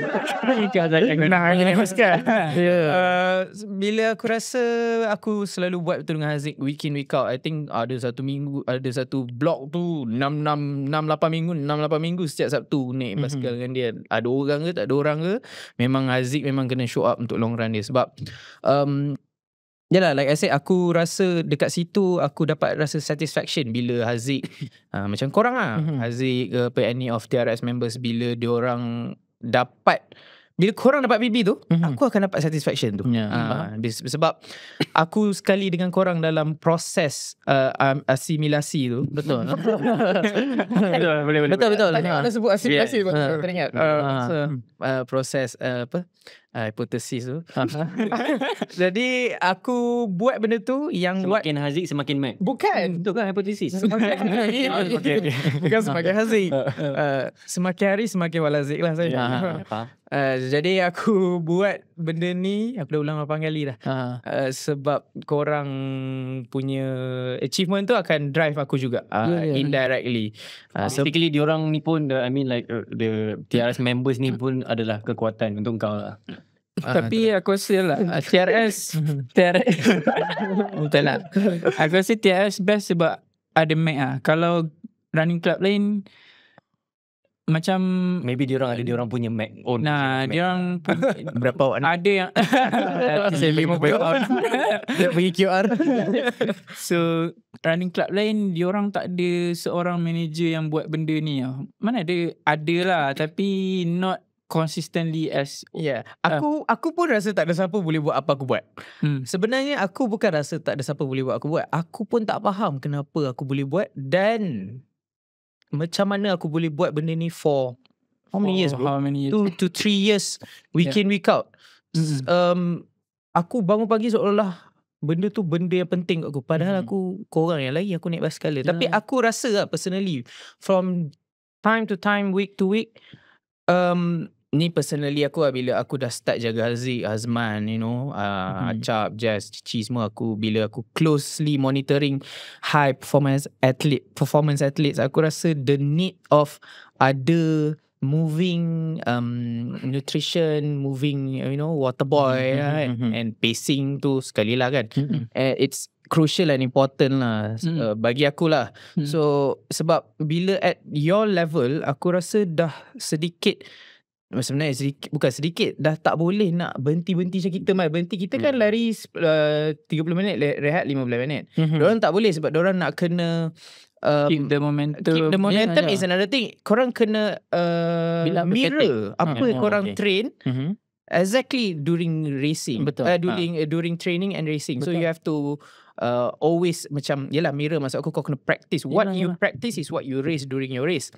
Bila aku rasa aku selalu buat betul dengan Haziq week in week out. I think ada satu blok tu 6-8 minggu setiap Sabtu naik basikal dengan dia. Ada orang ke tak ada orang ke, memang Haziq memang kena show up untuk long run dia. Sebab yalah, like I said, aku rasa dekat situ aku dapat rasa satisfaction bila Haziq macam korang lah, Haziq ke any of TRS members, bila diorang bila korang dapat PB tu, aku akan dapat satisfaction tu. Sebab aku sekali dengan korang dalam proses asimilasi tu. Betul. Betul. Nak sebut asimilasi teringat. Proses hipotesis tu. Jadi aku buat benda tu yang semakin Haziq semakin Mac. Bukan. Itu kan hipotesis. Bukan semakin Haziq. Semakin hari semakin walazik lah saya. Jadi aku buat benda ni, aku dah ulang 8 kali dah. Sebab korang punya achievement tu akan drive aku juga indirectly. Basically diorang ni pun the TRS members ni pun adalah kekuatan untuk kau lah. Tapi aku rasa lah TRS betul lah. Aku rasa TRS best sebab ada Mac lah. Kalau running club lain macam maybe diorang punya Mac. Diorang berapa awak ada yang saya 50 dia bagi QR. So running club lain diorang tak ada seorang manager yang buat benda ni. Mana ada lah, tapi not consistently as aku pun rasa tak ada siapa boleh buat apa aku buat. Sebenarnya aku bukan rasa tak ada siapa boleh buat aku buat. Aku pun tak faham kenapa aku boleh buat dan macam mana aku boleh buat benda ni for how many years bro? 2 to 3 years week in week out. Aku bangun pagi seolah-olah benda tu benda yang penting kat aku. Padahal korang yang lagi aku naik basikal. Tapi aku rasa lah personally from time to time, week to week, ni personally aku lah, bila aku dah start jaga Haziq, Azman, Acap, Jazz, Cici semua, bila aku closely monitoring high performance athletes, aku rasa the need of ada moving nutrition, moving water boy and pacing tu sekali lah kan. It's crucial and important lah bagi aku lah. So sebab bila at your level, aku rasa dah sedikit, sebenarnya bukan sedikit, dah tak boleh nak berhenti macam kita berhenti. Kita kan lari 30 minit, rehat 15 minit. Diorang tak boleh sebab diorang nak kena keep the momentum. Keep the momentum is another thing. Korang kena mirror apa korang train exactly during racing. During training and racing. So you have to always macam mirror. Maksud aku kau kena practice. What you practice is what you race during your race.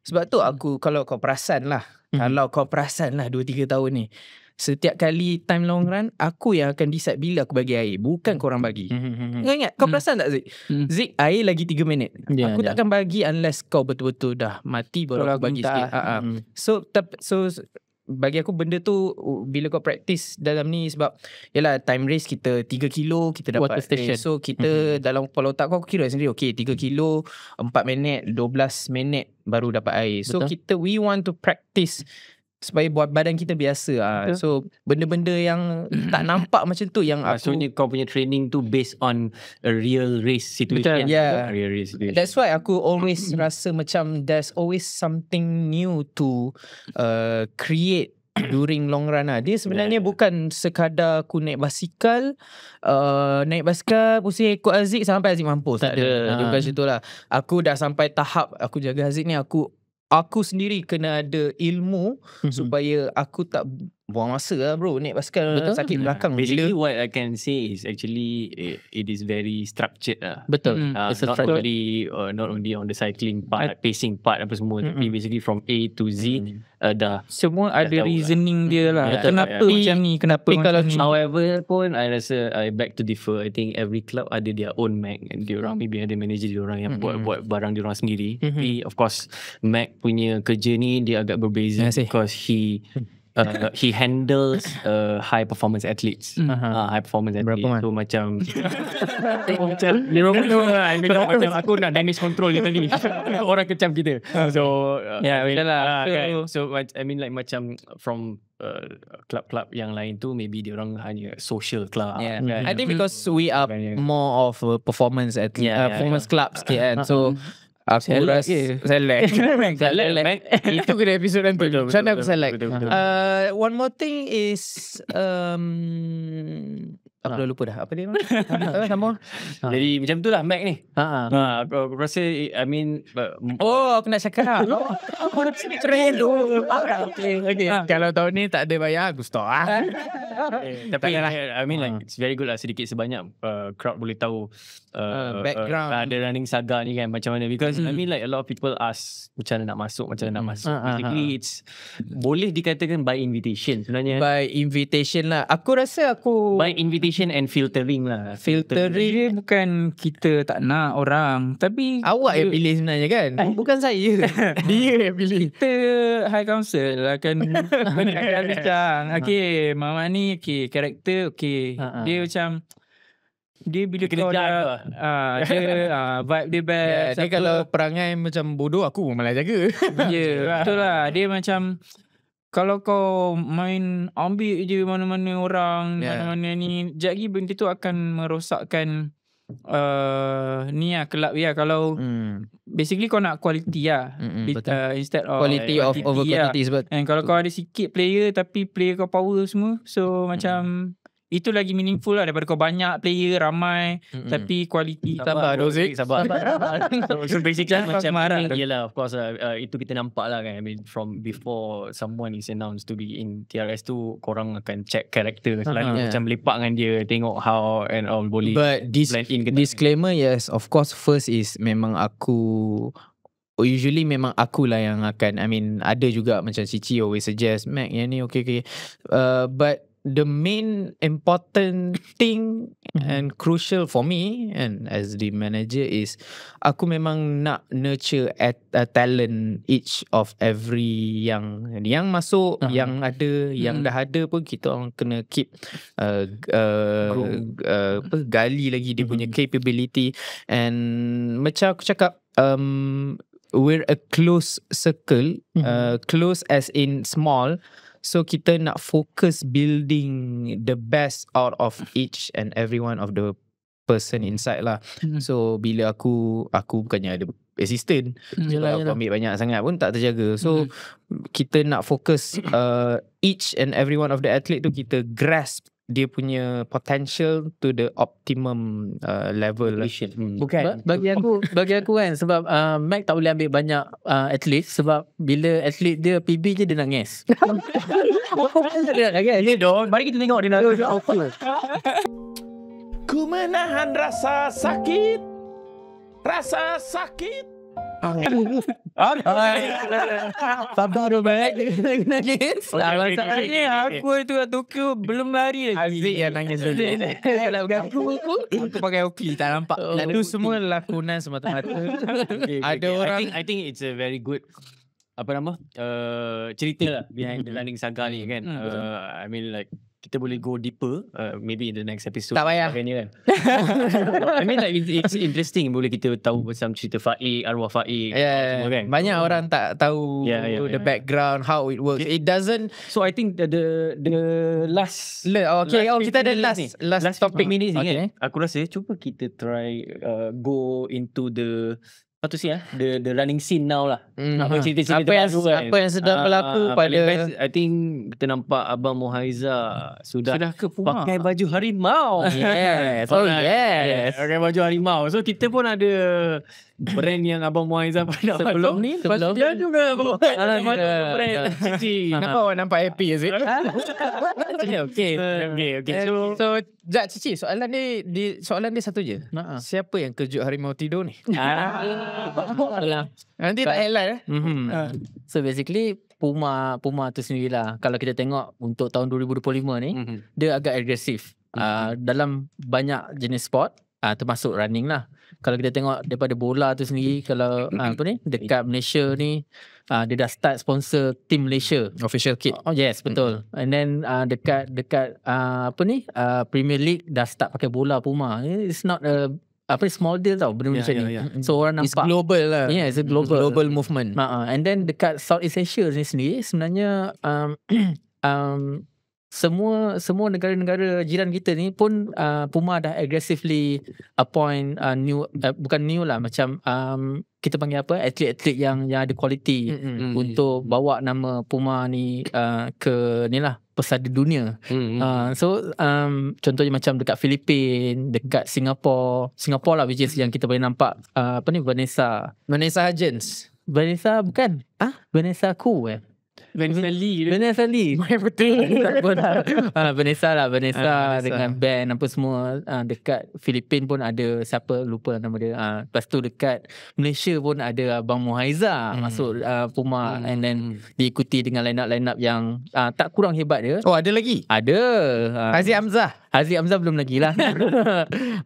Sebab tu aku, kalau kau perasan lah 2-3 tahun ni, setiap kali time long run, aku yang akan decide bila aku bagi air, bukan korang bagi. Kau ingat? Kau perasan tak Zik? Zik, air lagi 3 minit. Aku takkan bagi unless kau betul-betul dah mati baru aku bagi sikit. So bagi aku benda tu bila kau practice dalam ni, sebab yalah time race kita 3 kilo kita dapat Water station. So kita dalam kepala otak kau kira sendiri, okay 3 kilo 4 minit 12 minit baru dapat air. So we want to practice supaya buat badan kita biasa So benda-benda yang tak nampak macam tu yang Maksudnya kau punya training tu based on a real race situation. Yeah. Real race situation. That's why aku always rasa macam there's always something new to create during long run Dia sebenarnya bukan sekadar aku naik basikal pusing ikut Aziz sampai Aziz mampus. Tak ada. Dia bukan macam tu lah. Aku dah sampai tahap aku jaga Aziz ni, aku sendiri kena ada ilmu supaya aku tak buang masa lah bro naik basikal sakit belakang. Basically what I can say is actually it is very structured lah. Betul. Not only on the cycling part, pacing part apa semua, tapi basically from A to Z dah semua ada reasoning dia lah. Kenapa macam ni, kenapa kalau macam ni. However pun I rasa I beg to differ. I think every club ada their own Mac, and diorang maybe ada manager diorang yang buat barang diorang sendiri. Tapi of course Mac punya kerja ni dia agak berbeza because he handles high performance athletes. High performance athletes. So macam macam aku nak damage control dia tadi. Orang kecam kita. So so I mean like macam from club-club yang lain tu maybe diorang hanya social club. I think because we are more of a performance athlete, performance clubs kan. So aku rasa select itu kena episode nanti. Macam mana aku select. One more thing is aku dah lupa dah apa dia sama. Jadi macam tu lah Mac ni. Aku rasa I mean aku nak cakap aku nak train dulu. Kalau tahun ni tak ada bayar aku stop tapi I mean like it's very good lah, sedikit sebanyak crowd boleh tahu background ada running saga ni kan macam mana, because I mean like a lot of people ask macam mana nak masuk, basically it's boleh dikatakan by invitation sebenarnya. By invitation lah. Aku rasa by invitation and filtering lah. Filtering bukan kita tak nak orang, tapi awak yang pilih sebenarnya kan, bukan saya. Dia yang pilih. Kita high council akan bincang. Okay Mama ni karakter dia macam dia bila kau dah vibe dia best. Dia kalau perangai macam bodoh aku malah jaga. Betul lah. Dia macam kalau kau main ambil je mana-mana orang, mana-mana ni, sekejap lagi benda tu akan merosakkan ni lah kelab kalau basically kau nak quality lah, instead of quality of over quantity sebab. And kalau kau ada sikit player tapi player kau power semua, so macam itu lagi meaningful lah daripada kau banyak player ramai tapi quality. Sabar Dozik. Sabar. So basically macam yelah, of course itu kita nampak lah kan. I mean from before someone is announced to be in TRS tu, korang akan check karakter selalu, macam lepak dengan dia, tengok how and all boleh. But disclaimer, yes of course, first is memang usually memang akulah yang akan, I mean ada juga macam Cici always suggest Mac yang ni okay. But the main important thing and crucial for me and as the manager is aku memang nak nurture talent each of every yang masuk, yang ada, yang dah ada pun kita orang kena keep gali lagi dia punya capability. And macam aku cakap, we're a close circle, close as in small. So kita nak fokus building the best out of each and every one of the person inside lah. So bila aku bukannya ada assistant, aku ambil banyak sangat pun tak terjaga. So kita nak fokus each and every one of the athlete tu, kita grasp dia punya potential to the optimum level. Bukan bagi aku kan, sebab Mac tak boleh ambil banyak atlet, sebab bila atlet dia PB je dia nangis. Ni dong, mari kita tengok dia nak ku menahan rasa sakit. Sabar dulu Mac, nangis. Masalahnya aku itu kat Tokyo belum lari lagi. Aziz yang nangis dulu. Aku pakai hoki tak nampak. Itu semua lakonan semata-mata. Ada orang, I think it's a very good apa nama cerita lah behind the running saga ni kan. I mean like kita boleh go deeper maybe in the next episode. Tak payah. Kan. I mean like it's interesting, boleh kita tahu pasal cerita Faik, arwah Faik semua kan. Banyak orang tak tahu the background, how it works. It doesn't. So I think the last Kita ada last topic minutes ni kan. Aku rasa cuba kita try go into the the running scene now lah. Cerita-cerita apa yang sedang berlaku pada best, I think kita nampak Abang Muhaiza sudah ke Puma pakai baju harimau. Yes. Pakai baju harimau. So kita pun ada brand yang Abang Muhaiza pernah sebelum ni dia juga brand Cici. Kenapa awak nampak happy is it? Okay. So Cici, soalan dia satu je. Siapa yang kejut harimau tidur ni? Nanti tak headline So basically Puma tu sendirilah, kalau kita tengok untuk tahun 2025 ni, dia agak agresif dalam banyak jenis sport, termasuk running lah. Kalau kita tengok daripada bola tu sendiri, kalau dekat Malaysia ni, dia dah start sponsor Team Malaysia official kit. Oh yes, betul. And then dekat Premier League dah start pakai bola Puma. It's not a small deal tau benda macam ni. So orang nampak It's global lah. Yeah, it's a global movement. And then dekat Southeast Asia ni sendiri sebenarnya semua negara-negara jiran kita ni pun Puma dah aggressively appoint bukan new lah, macam kita panggil atlet-atlet yang ada quality untuk bawa nama Puma ni ke ni lah pesada dunia. So contohnya macam dekat Filipin, dekat Singapore lah, which is yang kita boleh nampak Vanessa Hudgens. Vanessa bukan Vanessa Khoo Vanessa Lee. Betul. Vanessa dengan band apa semua. Dekat Filipin pun ada siapa lupa nama dia. Lepas tu dekat Malaysia pun ada Abang Muhaiza masuk Puma, and then diikuti dengan line-up yang tak kurang hebat dia. Oh, ada lagi? Ada. Haziq Hamzah belum lagi lah.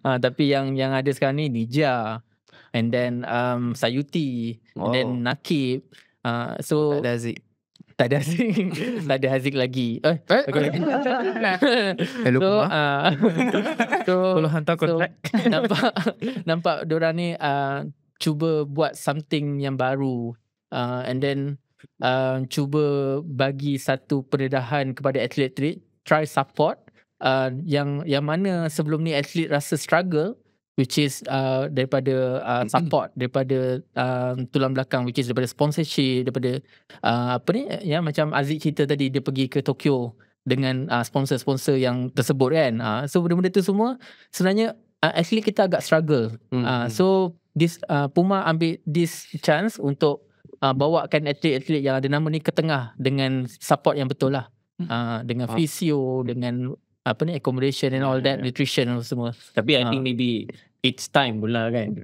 Tapi yang ada sekarang ni Nija, and then Sayuti, and then Nakib. So tak ada Haziq lagi. Hello Puma. Tolong hantar kontrak. Nampak diorang ni cuba buat something yang baru, and then cuba bagi satu pendedahan kepada atlet-atlet, try support yang mana sebelum ni atlet rasa struggle, which is daripada support, daripada tulang belakang, which is daripada sponsorship, daripada macam Aziz cerita tadi, dia pergi ke Tokyo dengan sponsor-sponsor yang tersebut kan. So benda-benda tu semua sebenarnya atlet kita agak struggle. So this Puma ambil this chance untuk bawakan atlet-atlet yang ada nama ni ke tengah dengan support yang betul lah. Dengan physio, dengan accommodation and all that, nutrition and semua. Tapi I think maybe it's time pula kan.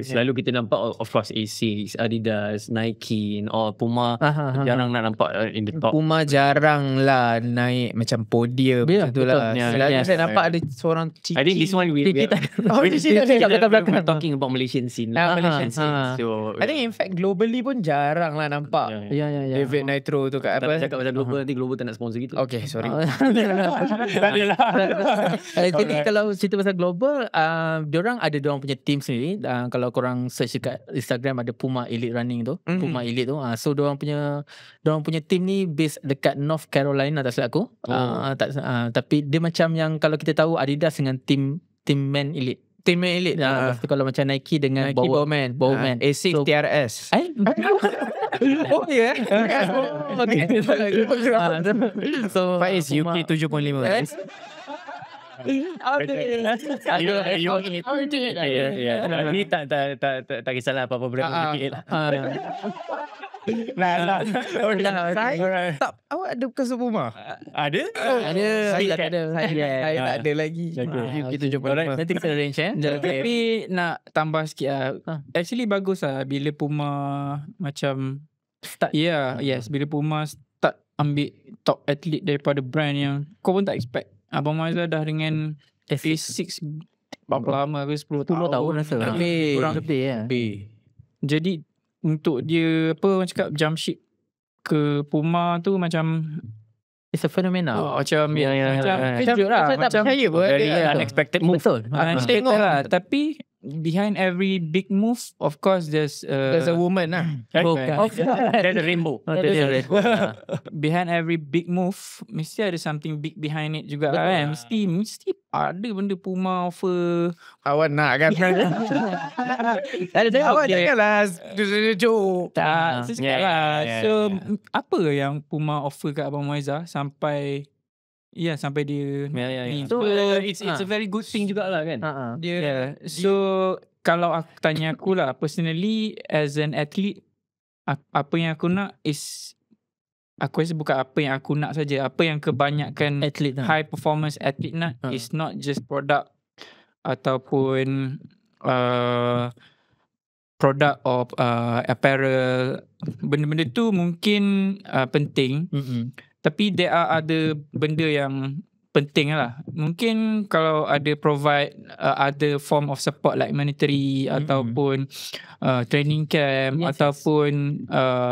Selalu kita nampak of course Asics, Adidas, Nike and all. Puma jarang nak nampak in the top. Puma jarang lah naik macam podium macam tu lah. Selalu saya nampak ada seorang Cici. I think this one we're talking about Malaysian scene. Malaysian scene. So I think in fact globally pun jarang lah nampak. David Nitro tu kat apa. Cakap pasal global, nanti global tak nak sponsor gitu. Okay, sorry. Jadi kalau cerita pasal global, diorang ada diorang punya team sendiri. Kalau korang search dekat Instagram ada Puma Elite Running tu, Puma Elite tu. So diorang punya team ni based dekat North Carolina, tak silap aku. Tapi dia macam yang kalau kita tahu Adidas dengan team Man Elite. Team Man Elite. Lepas tu kalau macam Nike dengan Nike Bowman. Asics So, TRS. Oh ya. Okay. So Faiz UK 7.5. Ni tak kisahlah apa-apa berapa sikit lah. Tak, awak ada bekas Puma? Ada? Saya tak ada. Saya tak ada lagi. UK 7.5. Nanti kita arrange Tapi nak tambah sikit lah. Actually bagus lah bila Puma macam start. Bila Puma start ambil top athlete daripada brand yang kau pun tak expect. Abang Muhaiza dah dengan Asics berapa lama ke 10 tahun rasa. Kurang lebih ya. Jadi untuk dia apa orang cakap jump ship ke Puma tu macam It's a phenomenon. macam macam kejut lah, Saya tak macam percaya pun. very unexpected move. Betul. unexpected lah. Tapi behind every big move, of course there's There's a woman lah. There's a rainbow. behind every big move mesti ada something big behind it juga kan. Mesti ada benda Puma offer. Awak nak kan? Ada tengok awak janganlah joke. Tak, saya cakap lah. yeah, So apa yang Puma offer kat Abang Moiza sampai sampai dia ni. So it's a very good thing jugalah kan. dia so kalau aku tanya aku lah personally as an athlete, apa yang aku nak is, aku rasa bukan apa yang aku nak saja, apa yang kebanyakan Athlete high performance athlete nak is not just product ataupun product of apparel. Benda-benda tu mungkin penting, tapi there are other benda yang penting lah. Mungkin kalau ada provide other form of support like monetary ataupun training camp ataupun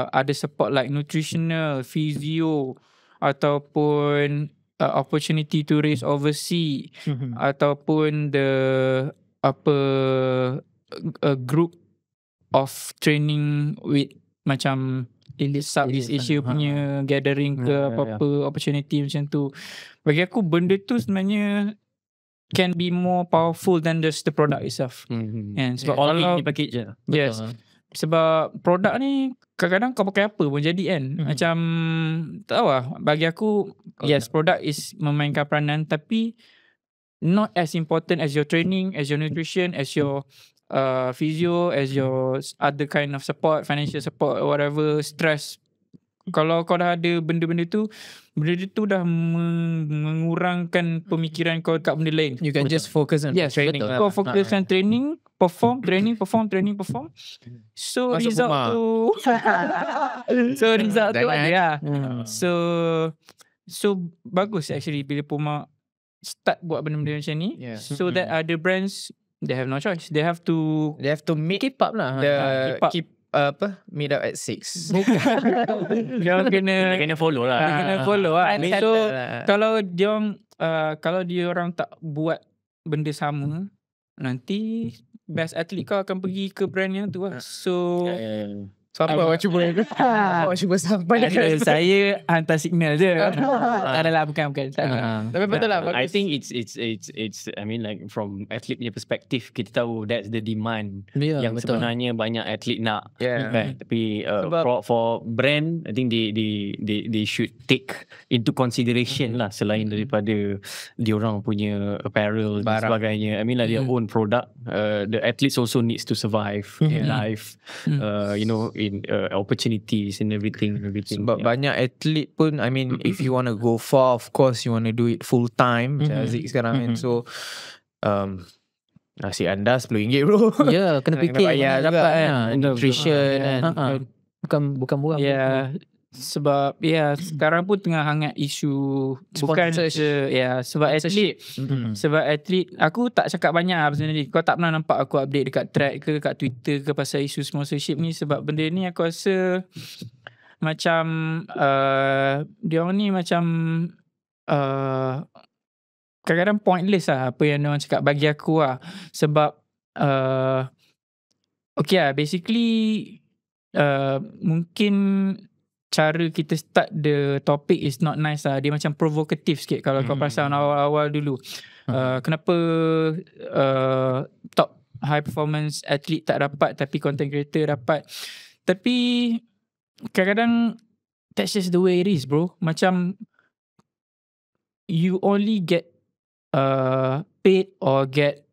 ada support like nutritional, physio ataupun opportunity to race overseas ataupun the a group of training with macam Southeast Asia punya gathering ke apa-apa opportunity macam tu. Bagi aku benda tu sebenarnya can be more powerful than just the product itself. And sebab All kalau in the package je. yes, sebab produk ni kadang-kadang kau pakai apa pun jadi kan. Macam tak tahu lah, bagi aku yes, product is memainkan peranan, tapi not as important as your training, as your nutrition, as your physio, as your other kind of support, financial support or whatever, stress. Kalau kau dah ada benda-benda tu dah mengurangkan pemikiran kau kat benda lain. You can just focus on training. Kau fokus on training, perform. So Masuk result Puma. tu result tu ada. So bagus actually bila Puma start buat benda-benda macam ni. So that other brands, they have no choice. They have to keep up lah. keep up. Meet up at 6. Dia Kena follow lah. kena follow lah. So lah. kalau dia orang tak buat benda sama, nanti best athlete kau akan pergi ke brand yang tu lah. So Siapa awak cuba? Awak cuba sampai saya hantar signal je. Adalah bukan. Tapi betul lah. I think it's I mean like from athlete punya perspective, kita tahu that's the demand yang betul. sebenarnya banyak atlet nak. Yeah. Tapi for brand, I think they should take into consideration lah, selain daripada diorang punya apparel dan sebagainya. I mean like their own product. The athletes also needs to survive in life. You know, in opportunities and everything. Sebab banyak atlet pun, I mean, if you want to go far, of course you want to do it full time. Macam Aziz sekarang kan. So nasi anda RM10 bro. Ya, kena fikir bayar juga dapat kan. nutrition kan. Bukan murah. Sebab sekarang pun tengah hangat isu bukan sebab atlet. Sebab atlet, aku tak cakap banyak sebenarnya. Kau tak pernah nampak aku update dekat thread ke kat Twitter ke pasal isu sponsorship ni, sebab benda ni aku rasa macam dia orang ni macam kadang-kadang pointless lah apa yang dia orang cakap bagi aku lah. Sebab basically mungkin cara kita start the topic is not nice lah. Dia macam provokatif sikit kalau kau perasan awal-awal dulu. Kenapa top high performance athlete tak dapat tapi content creator dapat. Tapi kadang-kadang that's just the way it is bro. Macam you only get paid or get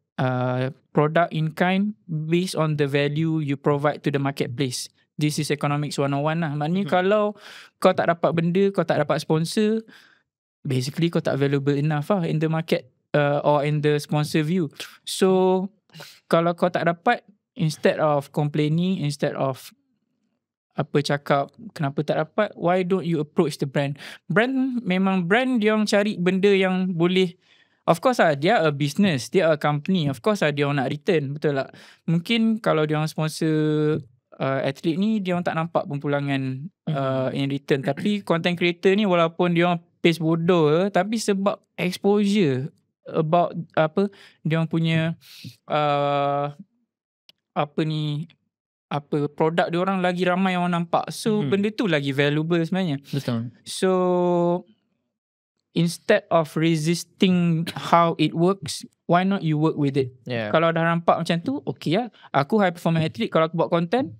product in kind based on the value you provide to the marketplace. This is economics 101 lah. Maknanya kalau kau tak dapat benda, kau tak dapat sponsor, basically kau tak valuable enough lah in the market or in the sponsor view. So kalau kau tak dapat, instead of complaining, instead of cakap kenapa tak dapat, why don't you approach the brand? Brand dia orang cari benda yang boleh, of course lah, dia a business, dia a company, of course lah dia orang nak return, betul tak? Mungkin kalau dia orang sponsor atlet ni dia orang tak nampak pempulangan in return. Tapi content creator ni walaupun dia orang pace bodoh tapi sebab exposure about dia orang punya produk dia orang lagi ramai orang nampak. So benda tu lagi valuable sebenarnya. Betul. So instead of resisting how it works, why not you work with it? Kalau dah nampak macam tu, okay lah. Aku high performance athlete, kalau aku buat content,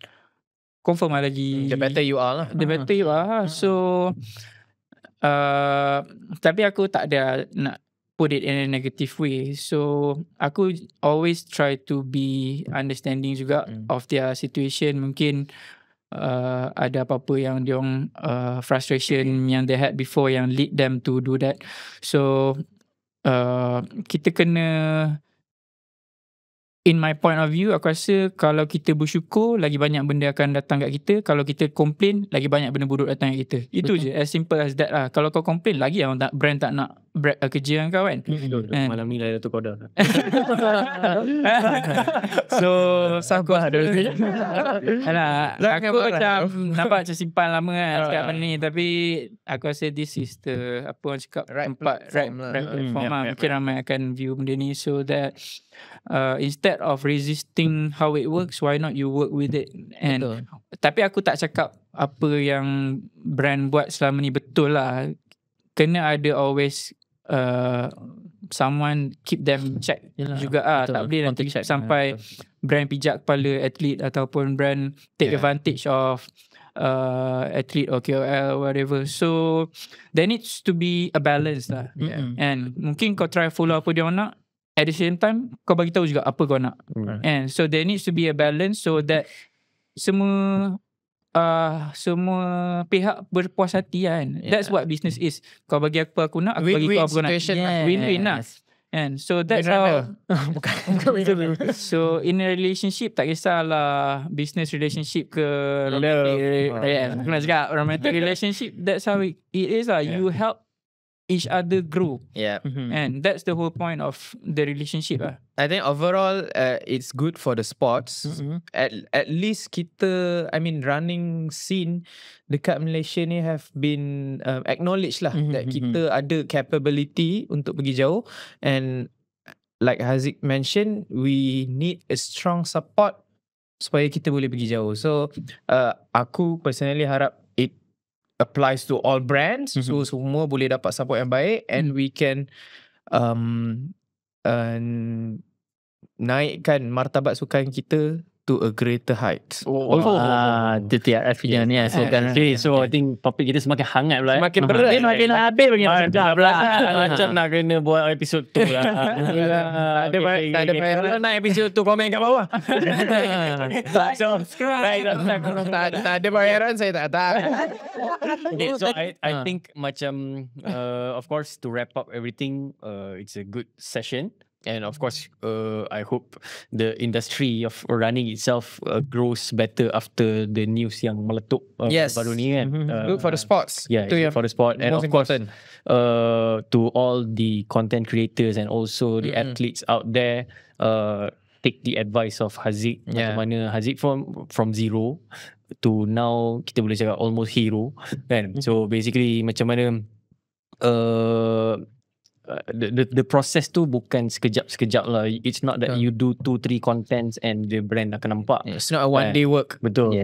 confirm lah lagi. The better you are lah. The better you are. So tapi aku tak ada nak put it in a negative way. So aku always try to be understanding juga of their situation. Mungkin ada apa-apa yang diorang frustration yang they had before yang lead them to do that. So kita kena, in my point of view, aku rasa kalau kita bersyukur, lagi banyak benda akan datang kat kita. Kalau kita complain, lagi banyak benda buruk datang kat kita. Itu je, as simple as that lah. Kalau kau complain, lagi orang brand tak nak kerja dengan kau kan. Malam ni lah tu kau dah. So sabar dulu. Alah, aku macam nampak macam simpan lama kan cakap benda ni, tapi aku rasa this is the orang cakap right platform lah. Mungkin ramai akan view benda ni, so that instead of resisting how it works, why not you work with it. And tapi aku tak cakap apa yang brand buat selama ni betul lah. Kena ada always someone keep them check juga tak boleh nanti sampai brand pijak kepala atlet ataupun brand take advantage of athlete or KOL whatever. So there needs to be a balance lah. And mungkin kau try follow apa dia orang nak, at the same time kau bagi tahu juga apa kau nak. And so there needs to be a balance so that semua pihak berpuas hati kan. That's what business is. Kau bagi aku nak, aku bagi kau apa kau nak. Win-win lah. And so that's how so in a relationship, tak kisahlah business relationship ke romantic relationship, that's how it is lah. You help each other grow. And that's the whole point of the relationship lah. I think overall it's good for the sports. At least kita, I mean running scene dekat Malaysia ni have been acknowledged lah that kita ada capability untuk pergi jauh. And like Haziq mentioned, we need a strong support supaya kita boleh pergi jauh. So aku personally harap it applies to all brands. So semua boleh dapat support yang baik, and we can naikkan martabat sukan kita to a greater height. Itu TRF punya ni. So I think topik kita semakin hangat pula. Semakin berat. Makin habis bagi macam nak kena buat episod tu lah. Tak ada bayaran nak episod tu, komen kat bawah. Tak ada bayaran, saya tak tahu. So I think macam of course to wrap up everything, it's a good session. And of course, I hope the industry of running itself grows better after the news yang meletup baru ni kan. Good for the sports. Yeah, good for the sport. And of course, to all the content creators and also the athletes out there, take the advice of Haziq. Macam mana Haziq from zero to now, kita boleh cakap almost hero kan. So basically macam mana the process tu bukan sekejap lah. It's not that you do 2-3 contents and the brand akan nampak. It's not a one day work. Betul.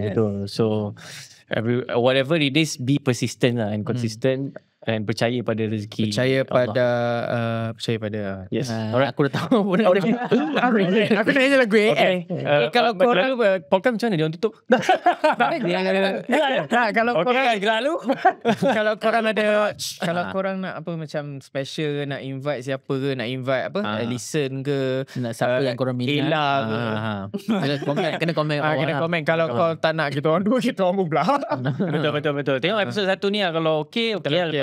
So whatever it is, be persistent lah and consistent. And percaya pada rezeki. Percaya pada yes. Alright, aku dah tahu. Aku nak je lagu kalau korang podcast macam mana dia orang tutup? Kalau korang kalau korang ada, kalau korang nak apa macam special, nak invite siapa ke, nak invite apa, listen ke, nak siapa yang korang minat, Ella ke, kena komen kena komen. Kalau kau tak nak kita orang dua, kita orang belah. Betul. Tengok episod 1 ni lah. Kalau okey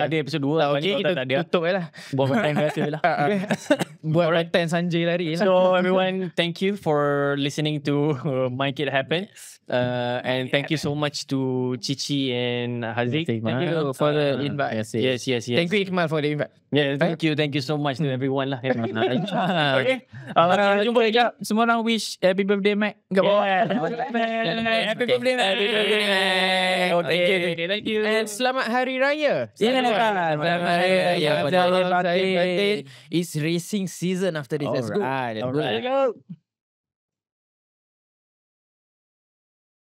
ada episod 2 kita tutup je lah. Buat content biasa je lah. Buat content Sanjay lari lah. So everyone, thank you for listening to Make It Happen. And thank you so much to Cici and Haziq. Thank you for the invite. Yes. Thank you Ikmal for the invite. Yeah, thank you so much to everyone lah. Okay. Kita jumpa lagi. Semua orang wish happy birthday Mac. Happy birthday Mac. Thank you. And selamat hari raya. Selamat hari raya. It's racing season after this. Let's go. Alright, let's go.